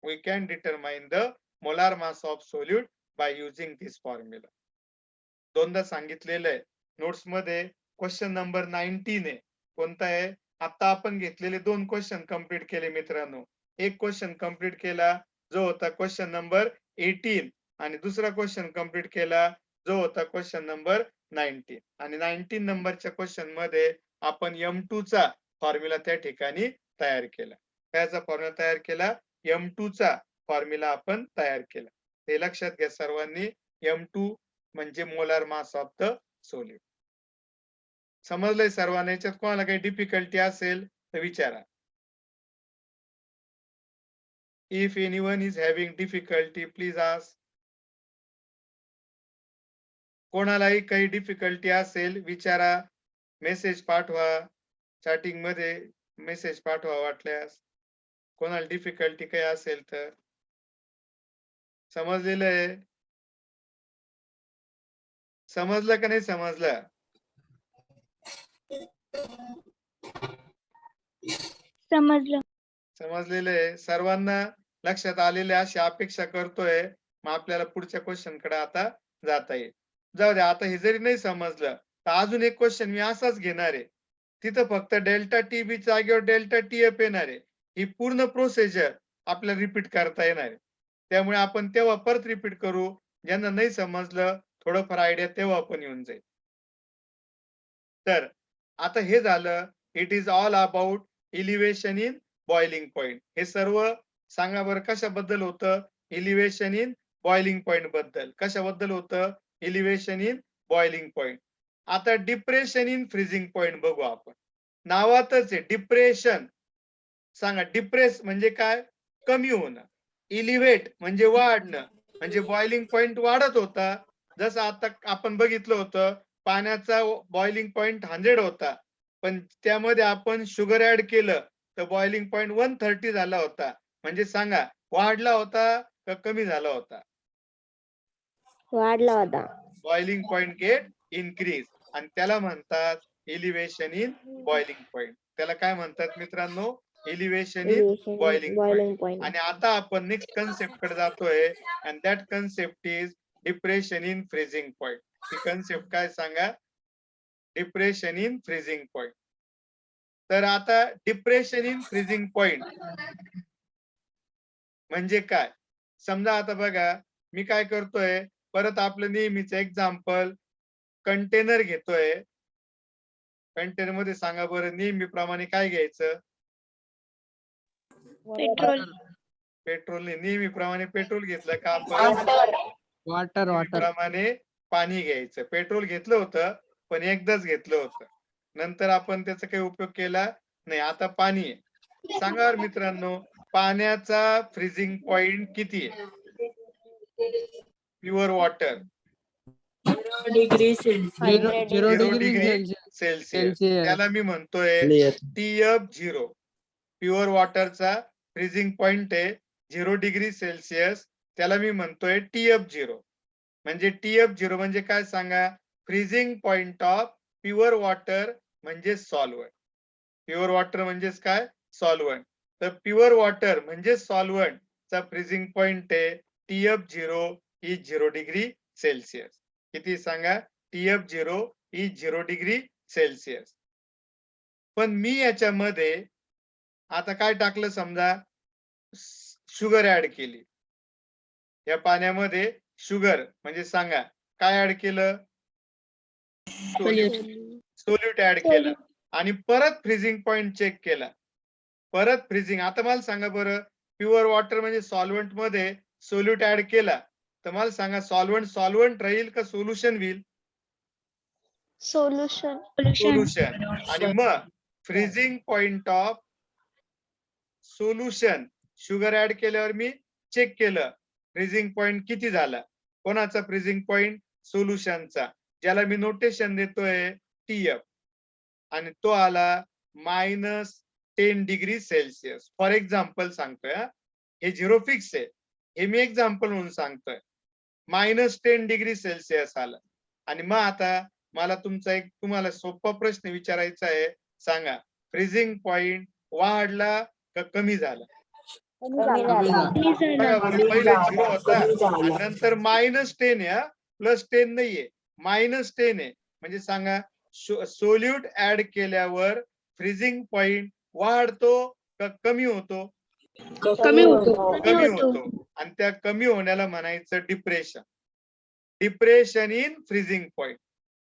We can determine the molar mass of solute by using this formula. दोनदा सांगितलेलं आहे. नोट्स मध्ये क्वेश्चन नंबर 19 आहे. कोणता आहे, आता आपण घेतलेले 2 क्वेश्चन कंप्लीट केले मित्रांनो. एक क्वेश्चन कंप्लीट केला जो होता क्वेश्चन नंबर 18 आणि दुसरा क्वेश्चन कंप्लीट केला जो होता क्वेश्चन नंबर 19. आणि 19 नंबरच्या क्वेश्चन मध्ये आपण M2 चा फॉर्म्युला त्या ठिकाणी तयार केला. त्याचा फॉर्म्युला तयार केला, M2 चा फॉर्म्युला आपण तयार केला. हे लक्षात घ्या सर्वांनी. M2 म्हणजे molar mass of the solute. समजलंय सर्वांना? याच्यात कोणाला काही डिफिकल्टी असेल तर विचारा. If anyone is having difficulty, please ask. कोणालाही काही डिफिकल्टी असेल विचारा, मेसेज पाठवा, चॅटिंग मध्ये मेसेज पाठवा वाटल्यास. कोणाला डिफिकल्टी काही असेल तर. समजलेलं आहे? समजलं का नाही समजलं? समजलं. समजलेलं आहे सर्वांना, लक्षात आलेले अशी अपेक्षा करतोय. मग आपल्याला पुढच्या क्वेश्चन कडे आता जाता येईल. जाऊ द्या, आता हे जरी नाही समजलं तर अजून एक क्वेश्चन मी असाच घेणार आहे. तिथं फक्त डेल्टा TB जागेवर डेल्टा TF येणार आहे. ही पूर्ण प्रोसिजर आपल्याला रिपीट करता येणार आहे. त्यामुळे आपण तेव्हा परत रिपीट करू. ज्यांना नाही समजलं थोडंफार आयडिया तेव्हा आपण येऊन जाईल. तर आता हे झालं, it is all about elevation in boiling point. हे सर्व सांगा बरं कशाबद्दल होतं, इलिव्हेशन इन बॉइलिंग पॉइंट बद्दल. कशाबद्दल होतं, इलिव्हेशन इन बॉइलिंग पॉइंट. आता डिप्रेशन इन फ्रीजिंग पॉइंट बघू आपण. नावातच आहे डिप्रेशन. सांगा, डिप्रेस म्हणजे काय, कमी होणं. इलिव्हेट म्हणजे वाढणं, म्हणजे बॉइलिंग पॉइंट वाढत होता. जसं आता आपण बघितलं होतं, पाण्याचा बॉइलिंग पॉइंट 100 होता, पण त्यामध्ये आपण शुगर ऍड केलं तर बॉइलिंग पॉइंट 130 झाला होता. म्हणजे सांगा, वाढला होता का कमी झाला होता? वाढला होता. बॉइलिंग पॉइंट गेट इनक्रीज, आणि त्याला म्हणतात इलिव्हेशन इन बॉइलिंग पॉइंट. त्याला काय म्हणतात मित्रांनो, elevation in boiling point. Point. आणि आता आपण नेक्स्ट कन्सेप्ट कडे जातोय, and that concept is depression in freezing point. He concept काय सांगा, डिप्रेशन इन फ्रीजिंग पॉइंट. तर आता डिप्रेशन इन फ्रीजिंग पॉइंट म्हणजे काय, समजा आता बघा मी काय करतोय, परत आपलं नेहमीचं एक्झाम्पल कंटेनर घेतोय. कंटेनर मध्ये सांगा बरं नेहमीप्रमाणे काय घ्यायचं? पेट्रोल पेट्रोलने नेहमीप्रमाणे पेट्रोल घेतलं का आपण वॉटर नेहमीप्रमाणे पाणी घ्यायचं. पेट्रोल घेतलं होतं पण एकदाच घेतलं होतं, नंतर आपण त्याचा काही उपयोग केला नाही. आता पाणी आहे. सांगा बरं मित्रांनो, पाण्याचा फ्रीजिंग पॉइंट किती आहे? Pure water degree Celsius 0 0 degree degree Celsius Celsius. Celsius त्याला मी म्हणतोय TF0. प्युअर वॉटरचा फ्रीजिंग पॉइंट आहे 0 डिग्री सेल्सिअस. त्याला मी म्हणतोय TF0. म्हणजे TF0 म्हणजे काय सांगा? Freezing point of pure water म्हणजे सॉल्व्हंट. प्युअर वॉटर म्हणजेच काय? सॉल्व्हंट. तर प्युअर वॉटर म्हणजे सॉल्व्हंट चा फ्रीजिंग पॉइंट आहे TF0 इज 0 डिग्री सेल्सिअस. किती सांगा? TF0 is 0 degree Celsius. पण मी याच्यामध्ये आता काय टाकलं? समजा शुगर ऍड केली. या पाण्यामध्ये शुगर म्हणजे सांगा काय ऍड केलं? सोल्यूट ऍड केलं आणि परत फ्रीजिंग पॉइंट चेक केला. परत फ्रीजिंग. आता मला सांगा बरं, प्युअर वॉटर म्हणजे सॉल्व्हंट मध्ये सोल्यूट ऍड केला तर मला सांगा सॉल्व्हंट सॉल्व्हंट राहील का सोल्युशन होईल? Solution. सोल्युशन. आणि मग freezing point of solution sugar add केल्यावर मी चेक केलं फ्रीजिंग पॉइंट किती झाला. कोणाचा फ्रीजिंग पॉइंट? सोल्युशनचा, ज्याला मी नोटेशन देतोय TF, आणि तो आला -10 डिग्री सेल्सिअस. फॉर एक्झाम्पल सांगतोय, हे 0 फिक्स आहे, हे मी एक्झाम्पल म्हणून सांगतोय. -10 डिग्री सेल्सिअस आलं. आणि मग आता मला तुम्हाला सोपा प्रश्न विचारायचा आहे. सांगा फ्रीजिंग पॉइंट वाढला का कमी झाला? बघा बरं, पहिले 0 होता आणि नंतर -10 आहे, +10 नाहीये, -10 आहे. म्हणजे सांगा सोल्यूट ऍड केल्यावर फ्रीजिंग पॉइंट वाढतो का कमी होतो? कमी होतो. कमी होतो. आणि त्या कमी होण्याला म्हणायचं depression. Depression in freezing point.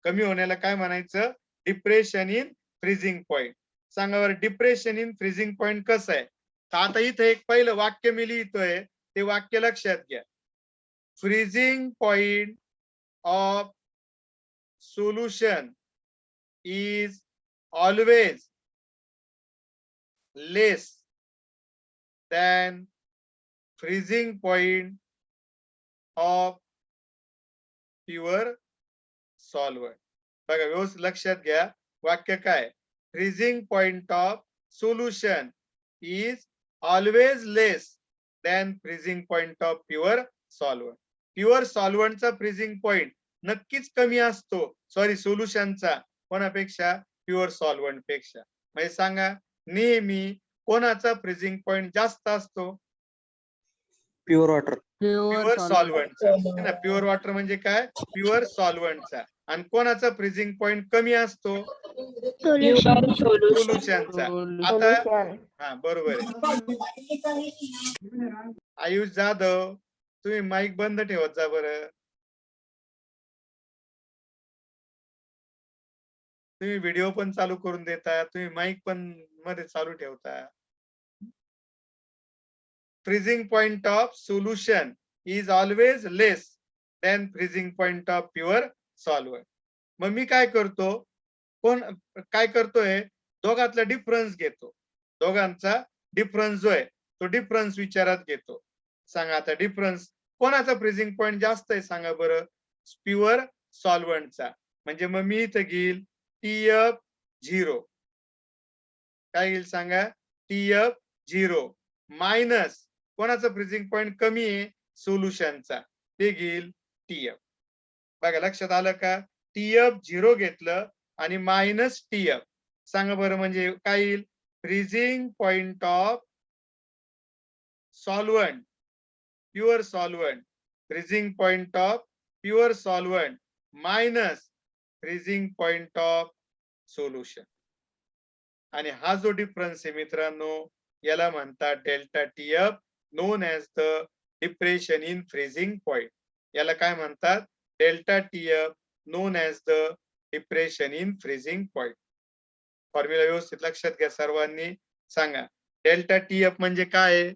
कमी होण्याला काय म्हणायचं? Depression in freezing point. सांगा बरं डिप्रेशन इन फ्रीजिंग पॉइंट कसं आहे? तर आता इथे एक पहिलं वाक्य मी लिहितोय, ते वाक्य लक्षात घ्या. Freezing point of solution is always less than freezing point of pure solvent. बघा व्यवस्थित लक्षात घ्या, वाक्य काय? Freezing point of solution is always less than freezing point of pure solvent. Pure सॉल्व्हंटचा फ्रीजिंग पॉइंट नक्कीच कमी असतो, सॉरी सोल्युशनचा, कोणापेक्षा? प्युअर सॉल्व्हंट पेक्षा. म्हणजे सांगा नेहमी कोणाचा फ्रीजिंग पॉइंट जास्त असतो? Pure water. प्युअर सॉल्व्हंटचा. प्युअर वॉटर म्हणजे काय? प्युअर सॉल्व्हंटचा. आणि कोणाचा फ्रीजिंग पॉइंट कमी असतो? सोल्युशनचा. आता हा बरोबर आहे. आयुष जाधव, तुम्ही माईक बंद ठेवत जा बरं. तुम्ही व्हिडिओ पण चालू करून देता, तुम्ही माईक पण मध्ये चालू ठेवता. Freezing point of solution is always less than freezing point of pure solvent. मग मी काय करतो? काय करतोय? दोघातला डिफरन्स घेतो. दोघांचा डिफरन्स जो आहे तो डिफरन्स विचारात घेतो. सांगा आता डिफरन्स कोणाचा फ्रीजिंग पॉइंट जास्त आहे सांगा बरं? प्युअर सॉल्व्हंटचा. म्हणजे मग मी इथे घेईल TF0. काय येईल सांगा? TF0 मायनस कोणाचा फ्रीजिंग पॉइंट कमी आहे? सोल्युशनचा, ते घेईल TF. बघा लक्षात आलं का? TF0 घेतलं आणि मायनस TF. सांगा बरं म्हणजे काय येईल? Freezing point of solvent, pure solvent, freezing point of pure solvent minus freezing point of solution. आणि हा जो डिफरन्स आहे मित्रांनो, याला म्हणतात delta TF, non as the depression in freezing point. याला काय म्हणतात? Delta TF non as the depression in freezing point. Formula व्यवस्थित लक्षात घ्या सर्वांनी. सांगा डेल्टा टीएफ म्हणजे काय आहे?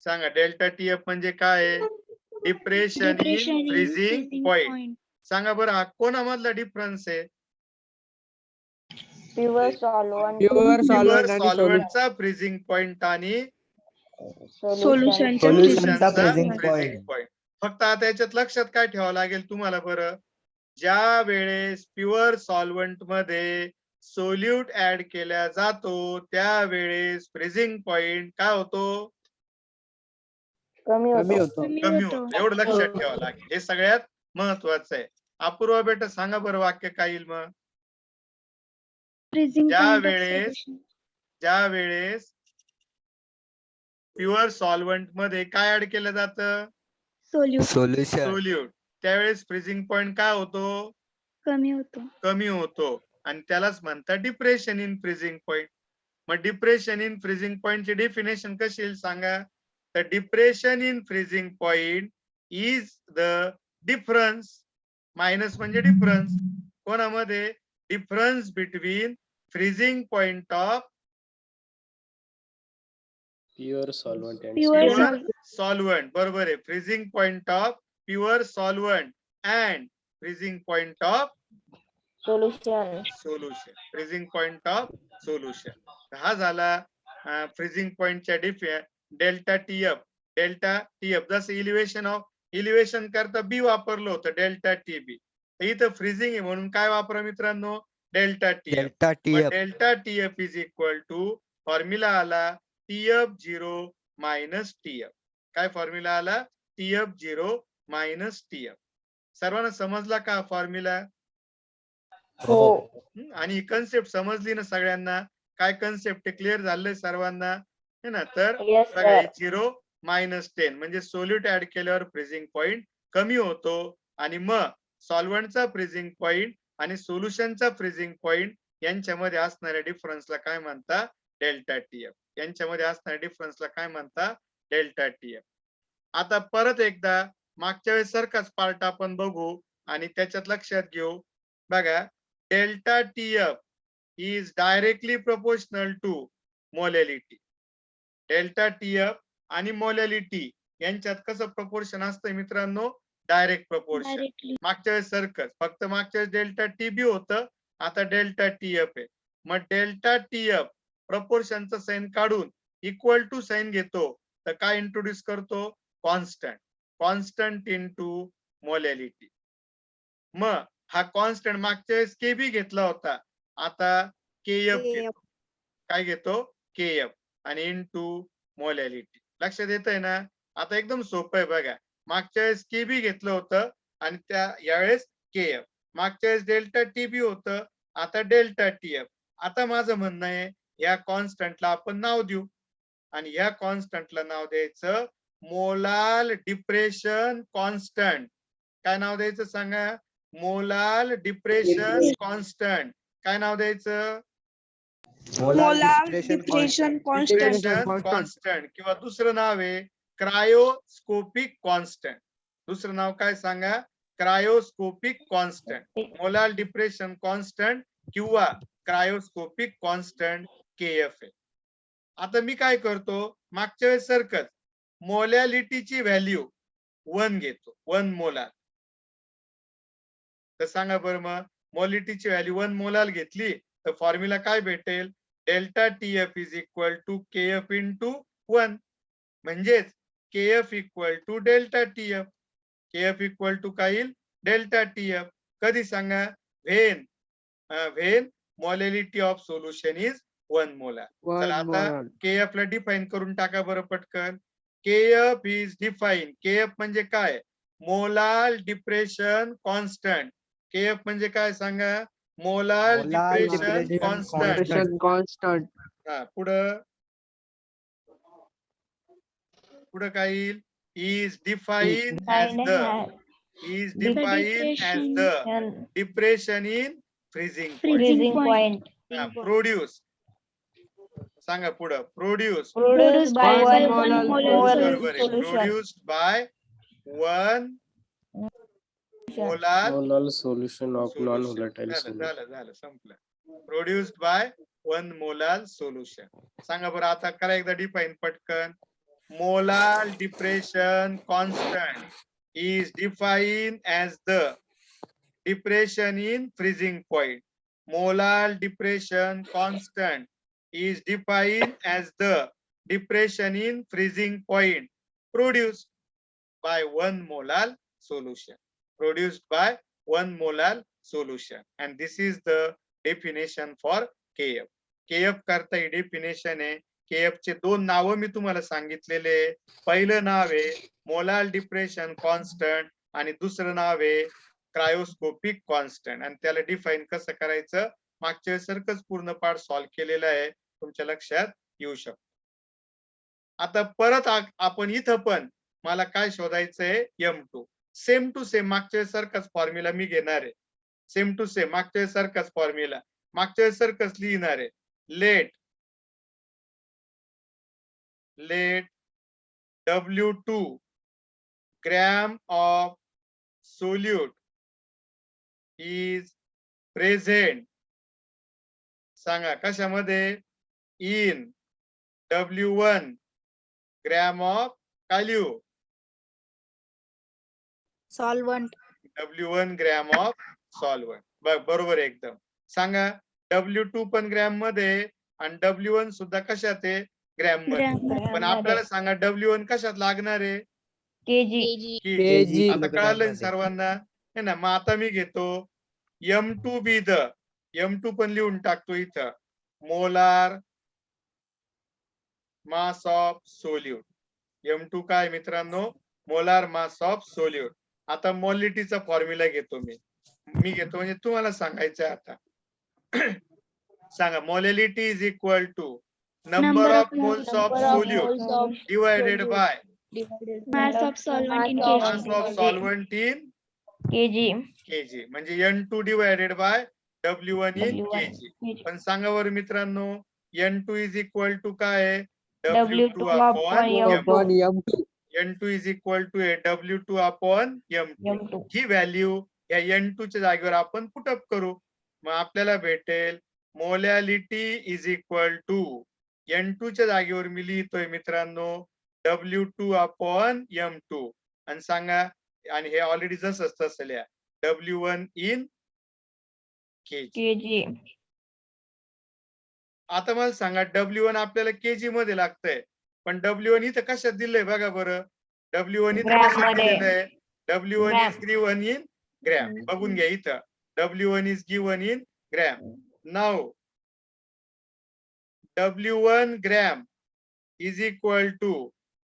सांगा डेल्टा टीएफ म्हणजे काय आहे? Depression in freezing point. सांगा बरं हा कोणामधला डिफरन्स आहे? प्युअर प्युअर सॉल्व्हंट आणि सॉल्व्हंटचा फ्रीजिंग पॉइंट आणि सोल्युशनचा सोल्युशनचा freezing फ्रीजिंग point. पॉइंट. फक्त आता याच्यात लक्षात काय ठेवावं लागेल तुम्हाला बरं? ज्या वेळेस प्युअर सॉल्व्हंट मध्ये सोल्यूट ऍड केला जातो त्यावेळेस फ्रीजिंग पॉइंट काय होतो? कमी होतो. कमी होतो. एवढं लक्षात ठेवावं लागेल. हे सगळ्यात महत्वाचं आहे. अपूर्वा बेटा सांगा बरं वाक्य काय येईल मग? ज्या वेळेस प्युअर सॉल्व्हंट मध्ये काय ऍड केलं जातं? Solution. सोल्यूट. त्यावेळेस फ्रीजिंग पॉइंट काय होतो? कमी होतो. आणि त्यालाच म्हणतात डिप्रेशन इन फ्रीजिंग पॉइंट. मग डिप्रेशन इन फ्रीजिंग पॉइंटची डेफिनेशन कशी येईल सांगा? तर depression in freezing point is the difference. Minus म्हणजे डिफरन्स. कोणामध्ये? Difference between freezing point of Pure solvent and pure solvent. बरोबर आहे. Freezing point of pure solvent and freezing point of solution. Freezing point of solution. हा झाला freezing पॉइंटच्या delta TF. Delta TF जसं elevation करता बी वापरलं होतं डेल्टा टीबी. इथं फ्रीजिंग आहे म्हणून काय वापरा मित्रांनो? Delta TF. Delta TF. Delta TF is equal to formula आला TF0 मायनस TF. काय फॉर्म्युला आला? TF0 minus TF. सर्वांना समजला का फॉर्म्युला? आणि ही कन्सेप्ट समजली ना सगळ्यांना? काय कन्सेप्ट क्लिअर झालंय सर्वांना? है ना? तर बघा 0 मायनस 10 म्हणजे सोल्यूट ऍड केल्यावर फ्रीजिंग पॉइंट कमी होतो आणि मग सॉल्व्हंटचा फ्रीजिंग पॉइंट आणि सोल्युशनचा फ्रीजिंग पॉइंट यांच्यामध्ये असणाऱ्या डिफरन्सला काय म्हणतात? Delta TF. यांच्यामध्ये असणाऱ्या डिफरन्सला काय म्हणतात? Delta TF. आता परत एकदा मागच्या वेळेस सारखाच पार्ट आपण बघू आणि त्याच्यात लक्षात घेऊ. बघा delta TF is directly proportional to molality. Delta TF आणि मोलॅलिटी यांच्यात कसं प्रपोर्शन असतं मित्रांनो? Direct proportion. मागच्या वेळेस सारखंच, फक्त मागच्या वेळेस डेल्टा टीबी होतं, आता डेल्टा टीएफ आहे. मग डेल्टा टीएफ प्रपोर्शनचा साइन काढून इक्वल टू साइन घेतो तर काय इंट्रोड्यूस करतो? कॉन्स्टंट. Constant into molality. मग हा कॉन्स्टंट मागच्या वेळेस केबी घेतला होता, आता केएफ घेतो. काय घेतो? केएफ आणि इनटू मोलॅलिटी. लक्षात येतंय ना? आता एकदम सोपं आहे बघा. मागच्या वेळेस केबी घेतलं होतं आणि यावेळेस केएफ. मागच्या वेळेस डेल्टा टीबी होतं, आता डेल्टा टीएफ. आता माझं म्हणणं आहे या कॉन्स्टंटला आपण नाव देऊ आणि या कॉन्स्टंटला नाव द्यायचं मोलाल डिप्रेशन कॉन्स्टंट. काय नाव द्यायचं सांगा? Molal depression constant. काय नाव द्यायचं? Depression constant. किंवा दुसरं नाव आहे क्रायोस्कोपिक कॉन्स्टंट. दुसरं नाव काय सांगा? Cryoscopic constant. Molal depression constant किंवा क्रायोस्कोपिक कॉन्स्टंट केएफ आहे. आता मी काय करतो? मागच्या वेळेस सारखंच मोलॅलिटीची व्हॅल्यू 1 घेतो. 1 मोलाल. तर सांगा बरं मग मोलॅलिटीची व्हॅल्यू 1 मोलाल घेतली तर फॉर्म्युला काय भेटेल? Delta TF is equal to KF into 1. म्हणजेच KF equal to delta TF. KF equal to काय येईल? Delta TF. कधी सांगा? When molality of solution is 1 molar. चला आता केएफ ला डिफाइन करून टाका बरं पटकन. KF is define. केएफ म्हणजे काय? Molal depression constant. केएफ म्हणजे काय सांगा? Molal depression constant. हा पुढं काय येईल? Is define as the depression in freezing point. Produce. सांगा पुढं. प्रोड्यूस. Produced by one बरोबर आहे. molar produced by 1 molar Molal solution of solution. non-volatile झालं solute. झालं झालं संपलं. Produced by 1 molar solution. सांगा बरं आता करा एकदा डिफाईन पटकन. Molar depression constant is defined as the depression in freezing point. Molar depression constant is defined as the depression in freezing point produced by 1 molar solution. Produced by 1 molar solution. And this is the definition for KF. KF करता ही definition आहे. KF चे दोन नाव मी तुम्हाला सांगितलेले. पहिलं नाव आहे molar depression constant आणि दुसरं नाव आहे क्रायोस्कोपिक कॉन्स्टंट. आणि त्याला डिफाईन कसं करायचं मागच्या सारखंच पूर्ण पाठ सॉल्व्ह केलेला आहे, तुमच्या लक्षात येऊ शकतो. आता परत आपण इथं पण मला काय शोधायचंय M2. सेम टू सेम मागच्या सारखाच फॉर्म्युला मी घेणार आहे. सेम टू सेम मागच्या सारखाच फॉर्म्युला मागच्या सारखंच लिहिणार आहे. Let W2 gram of solute is present. सांगा कशामध्ये? in W1 gram of काल्यू. solvent. W1 gram of solvent. बरोबर एकदम. सांगा W2 पण ग्रॅम मध्ये आणि W1 सुद्धा कशात आहे? ग्रॅम मध्ये. पण आपल्याला सांगा W1 कशात लागणार आहे? kg. आता कळालं सर्वांना है ना. मग आता मी घेतो M2 बी द M2 पण लिहून टाकतो इथं. Molar mass of solute. M2 काय मित्रांनो? Molar mass of solute. आता मोलिटीचा फॉर्म्युला घेतो मी घेतो म्हणजे तुम्हाला सांगायचं आता. सांगा molality is equal to number of moles of solute divided by Mass of solvent in mass kg. Of solvent in KG. म्हणजे N2 divided by W1 in KG. पण सांगा बरं मित्रांनो N2 इज इक्वल टू काय आहे? W2 upon upon M2. N2 is equal to W2 upon M2. He value या N2 च्या जागेवर आपण पुटअप करू. मग आपल्याला भेटेल molality is equal to N2 च्या जागेवर मी लिहितोय मित्रांनो W2 upon M2. आणि सांगा आणि हे ऑलरेडी जसं तसं लिहा W1 in kg. आता मला सांगा W1 आपल्याला केजी मध्ये लागतंय, पण W1 इथं कशात दिलंय बघा बरं. W1 इथं कशात दिलेलं आहे? W1 is given in gram. बघून घ्या इथं W1 is given in gram. Now W1 gram is equal to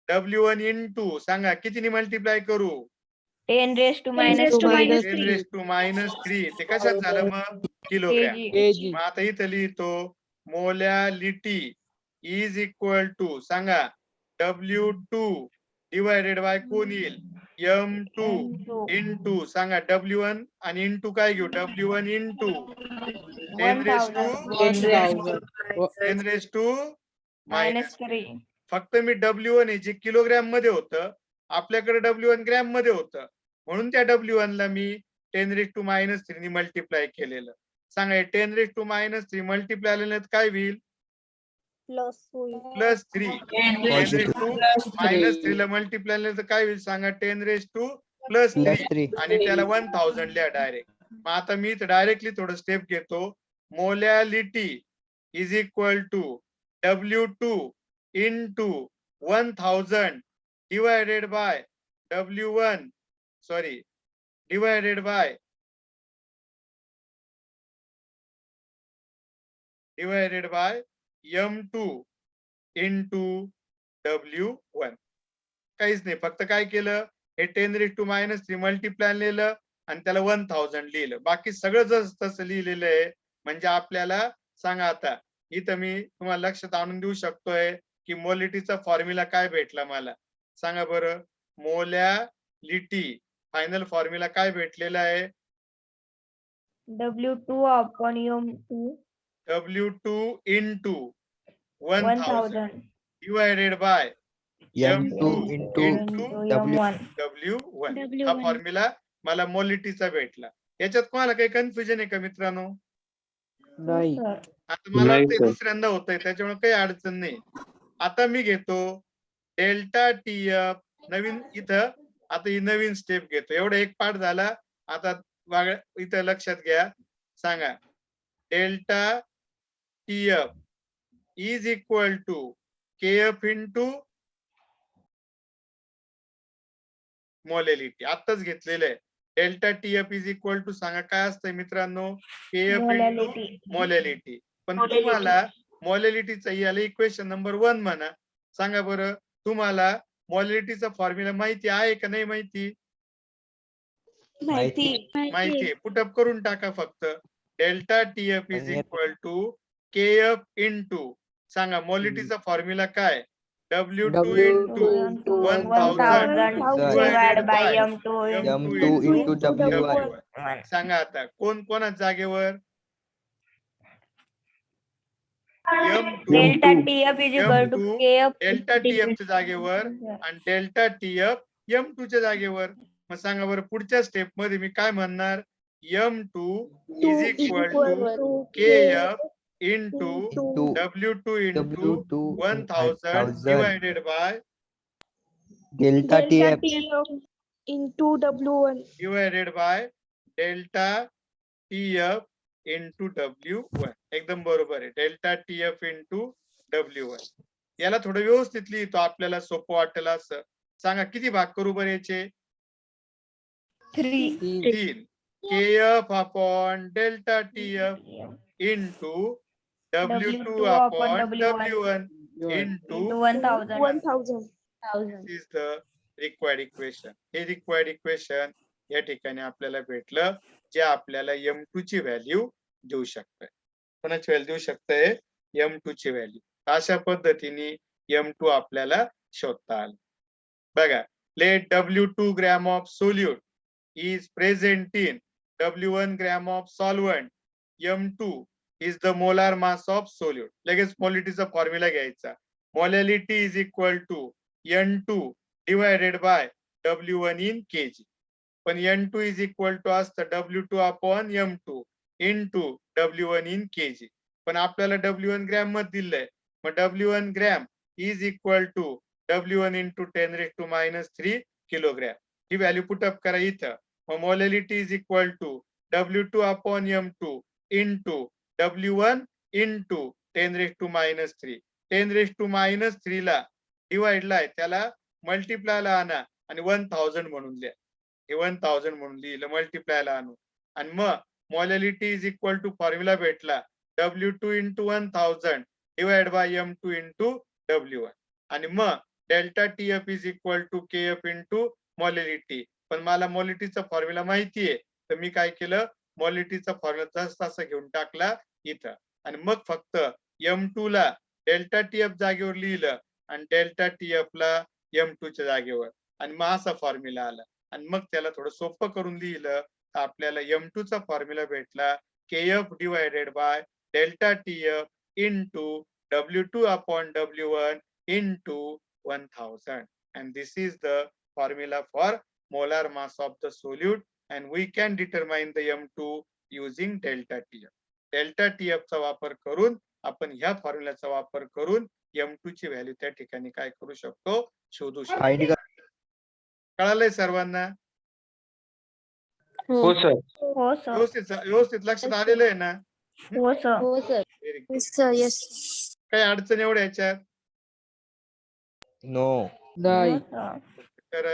W1 into सांगा कितीने मल्टिप्लाय करू? 10 raised to minus 10 3. raised to minus 3. ते कशात झालं मग? किलोग्रॅम. kg. मग आता इथं लिहितो मोलॅलिटी इज इक्वल टू सांगा W2 डिवायडेड बाय कोण येईल? M2 इंटू सांगा W1 आणि इंटू काय घेऊ? W1 into 10 raised to 1000. 10 raised to minus 3. फक्त मी W1 हे जे किलोग्रॅम मध्ये होतं आपल्याकडे W1 ग्रॅम मध्ये होतं म्हणून त्या W1 ला मी 10 raised to minus 3 ने मल्टिप्लाय केलेलं. सांगा 10 raised to minus 3 मल्टिप्लाय आलेलं काय होईल? प्लस 3. 10 raised to minus 3 ला मल्टिप्लाय आलेलं काय होईल? सांगा 10 raised to plus 3 आणि त्याला 1000 लिहा डायरेक्ट. मग आता मी डायरेक्टली थोडं स्टेप घेतो. Molality is equal to W2 into 1000 divided by W1 divided by M2 into W1. काहीच नाही, फक्त काय केलं हे 10 raised to minus 3 मल्टिप्लाय लिहिलं आणि त्याला 1000 लिहिलं. बाकी सगळं जसं तसं लिहिलेलं आहे. म्हणजे आपल्याला सांगा आता इथं मी तुम्हाला लक्षात आणून देऊ शकतोय की मोलॅलिटीचा फॉर्म्युला काय भेटला मला. सांगा बरं मोलॅलिटी फायनल फॉर्म्युला काय भेटलेला आहे? W2 upon M2. W2 into 1000 divided by M2 into M1. W1 हा फॉर्म्युला मला मोलिटीचा भेटला. याच्यात कोणाला काही कन्फ्युजन आहे का मित्रांनो? नाही. आता मला वाटतं दुसऱ्यांदा होतंय त्याच्यामुळे काही अडचण नाही. आता मी घेतो डेल्टा TF नवीन इथं आता ही नवीन स्टेप घेतो. एवढा एक पाठ झाला. आता इथं लक्षात घ्या, सांगा delta TF is equal to KF into molality. आताच घेतलेलं आहे. Delta TF is equal to सांगा काय असतंय मित्रांनो? KF into molality. पण तुम्हाला मोलॅलिटीचा याला इक्वेशन नंबर 1 म्हणा. सांगा बरं तुम्हाला मोलॅलिटीचा फॉर्म्युला माहिती आहे का नाही माहिती? माहिती. पुटअप करून टाका फक्त. Delta TF is equal to KF into सांगा मोलॅलिटीचा फॉर्म्युला काय? W2 into 1000 divided by M2 M2 into W1. सांगा आता कोण कोणा जागेवर? delta TF is equal to KF delta TF च्या जागेवर आणि डेल्टा TF M2 च्या जागेवर. मग सांगा बरं पुढच्या स्टेप मध्ये मी काय म्हणणार? M2 is equal to KF into W2 into 1000 divided by Delta TF into W1. Divided by delta TF into W1. एकदम बरोबर आहे. Delta TF into W1. याला थोडं व्यवस्थित लिहितो आपल्याला सोपं वाटेल असं. सांगा किती भाग करू बरं याचे? 3. KF upon delta TF into W2 upon W1 into 1000. is the required equation. हे रिक्वायर्ड इक्वेशन या ठिकाणी आपल्याला भेटलं, जे आपल्याला M2 ची व्हॅल्यू देऊ शकतंय. कोणाची व्हॅल्यू देऊ शकतंय? M2 ची व्हॅल्यू. अशा पद्धतीने M2 आपल्याला शोधता आलं. बघा, let W2 gram of solute is present in W1 gram of solvent. M2 is the molar mass of solute. लगेच मोलॅलिटीचा फॉर्म्युला घ्यायचा. Molality is equal to N2 divided by W1 in kg. पण N2 is equal to असतं W2 upon M2 into W1 in kg. पण आपल्याला W1 gram मध्ये दिलंय. मग W1 gram is equal to W1 into 10⁻³ kilogram. ही value put up करा इथं. मग molality is equal to W2 upon M2 into W1 into 10⁻³ 10⁻³ ला डिवाइडला आहे त्याला मल्टिप्लायला आणा आणि 1000 म्हणून लिहा. हे 1000 म्हणून लिहिलं, मल्टिप्लायला आणू. आणि मग molality is equal to formula भेटला W2 into 1000 divide by M2 into W1. आणि मग delta TF is equal to KF into molality. पण मला मोलॅलिटीचा फॉर्म्युला माहितीये, तर मी काय केलं? मोलॅलिटीचा फॉर्म्युला तसा घेऊन टाकला इथं. आणि मग फक्त M2 ला डेल्टा TF जागेवर लिहिलं आणि डेल्टा TF ला M2 च्या जागेवर. आणि मग असा फॉर्म्युला आला. आणि मग त्याला थोडं सोपं करून लिहिलं तर आपल्याला M2 चा फॉर्म्युला भेटला KF divided by delta TF into W2 upon W1 into 1000. And this is the formula for molar mass of the solute, and we can determine the M2 using delta TF. Delta TF चा वापर करून आपण ह्या फॉर्म्युलाचा वापर करून M2 ची value त्या ठिकाणी काय करू शकतो? शोधू शकतो. कळालंय सर्वांना? हो सर. व्यवस्थित लक्षात आलेलं आहे ना? हो सर. काही अडचण एवढ्या याच्यात? No. नाही. तर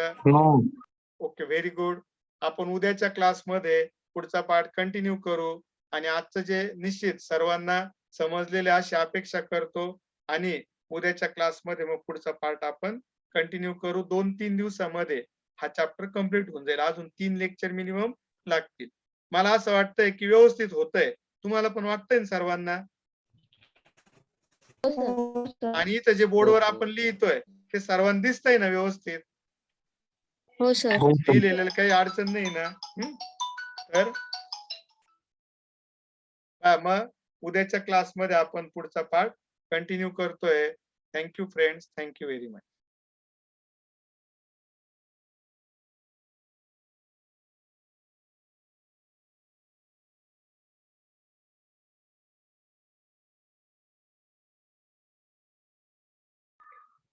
ओके, व्हेरी गुड. आपण उद्याच्या क्लासमध्ये पुढचा पाठ कंटिन्यू करू. आणि आजचं जे निश्चित सर्वांना समजलेले अशी अपेक्षा करतो. आणि उद्याच्या क्लासमध्ये मग पुढचा पार्ट आपण कंटिन्यू करू. 2-3 दिवसामध्ये हा चॅप्टर कम्प्लीट होऊन जाईल. अजून 3 लेक्चर मिनिमम लागतील. मला असं वाटतंय की व्यवस्थित होतंय. तुम्हाला पण वाटतंय ना सर्वांना? आणि इथं जे बोर्डवर आपण लिहितोय ते सर्वांना दिसतंय ना व्यवस्थित? हो सर. लिहिलेलं काही अडचण नाही ना? तर मग उद्याच्या क्लासमध्ये आपण पुढचा पार्ट कंटिन्यू करतोय. Thank you friends. Thank you very much.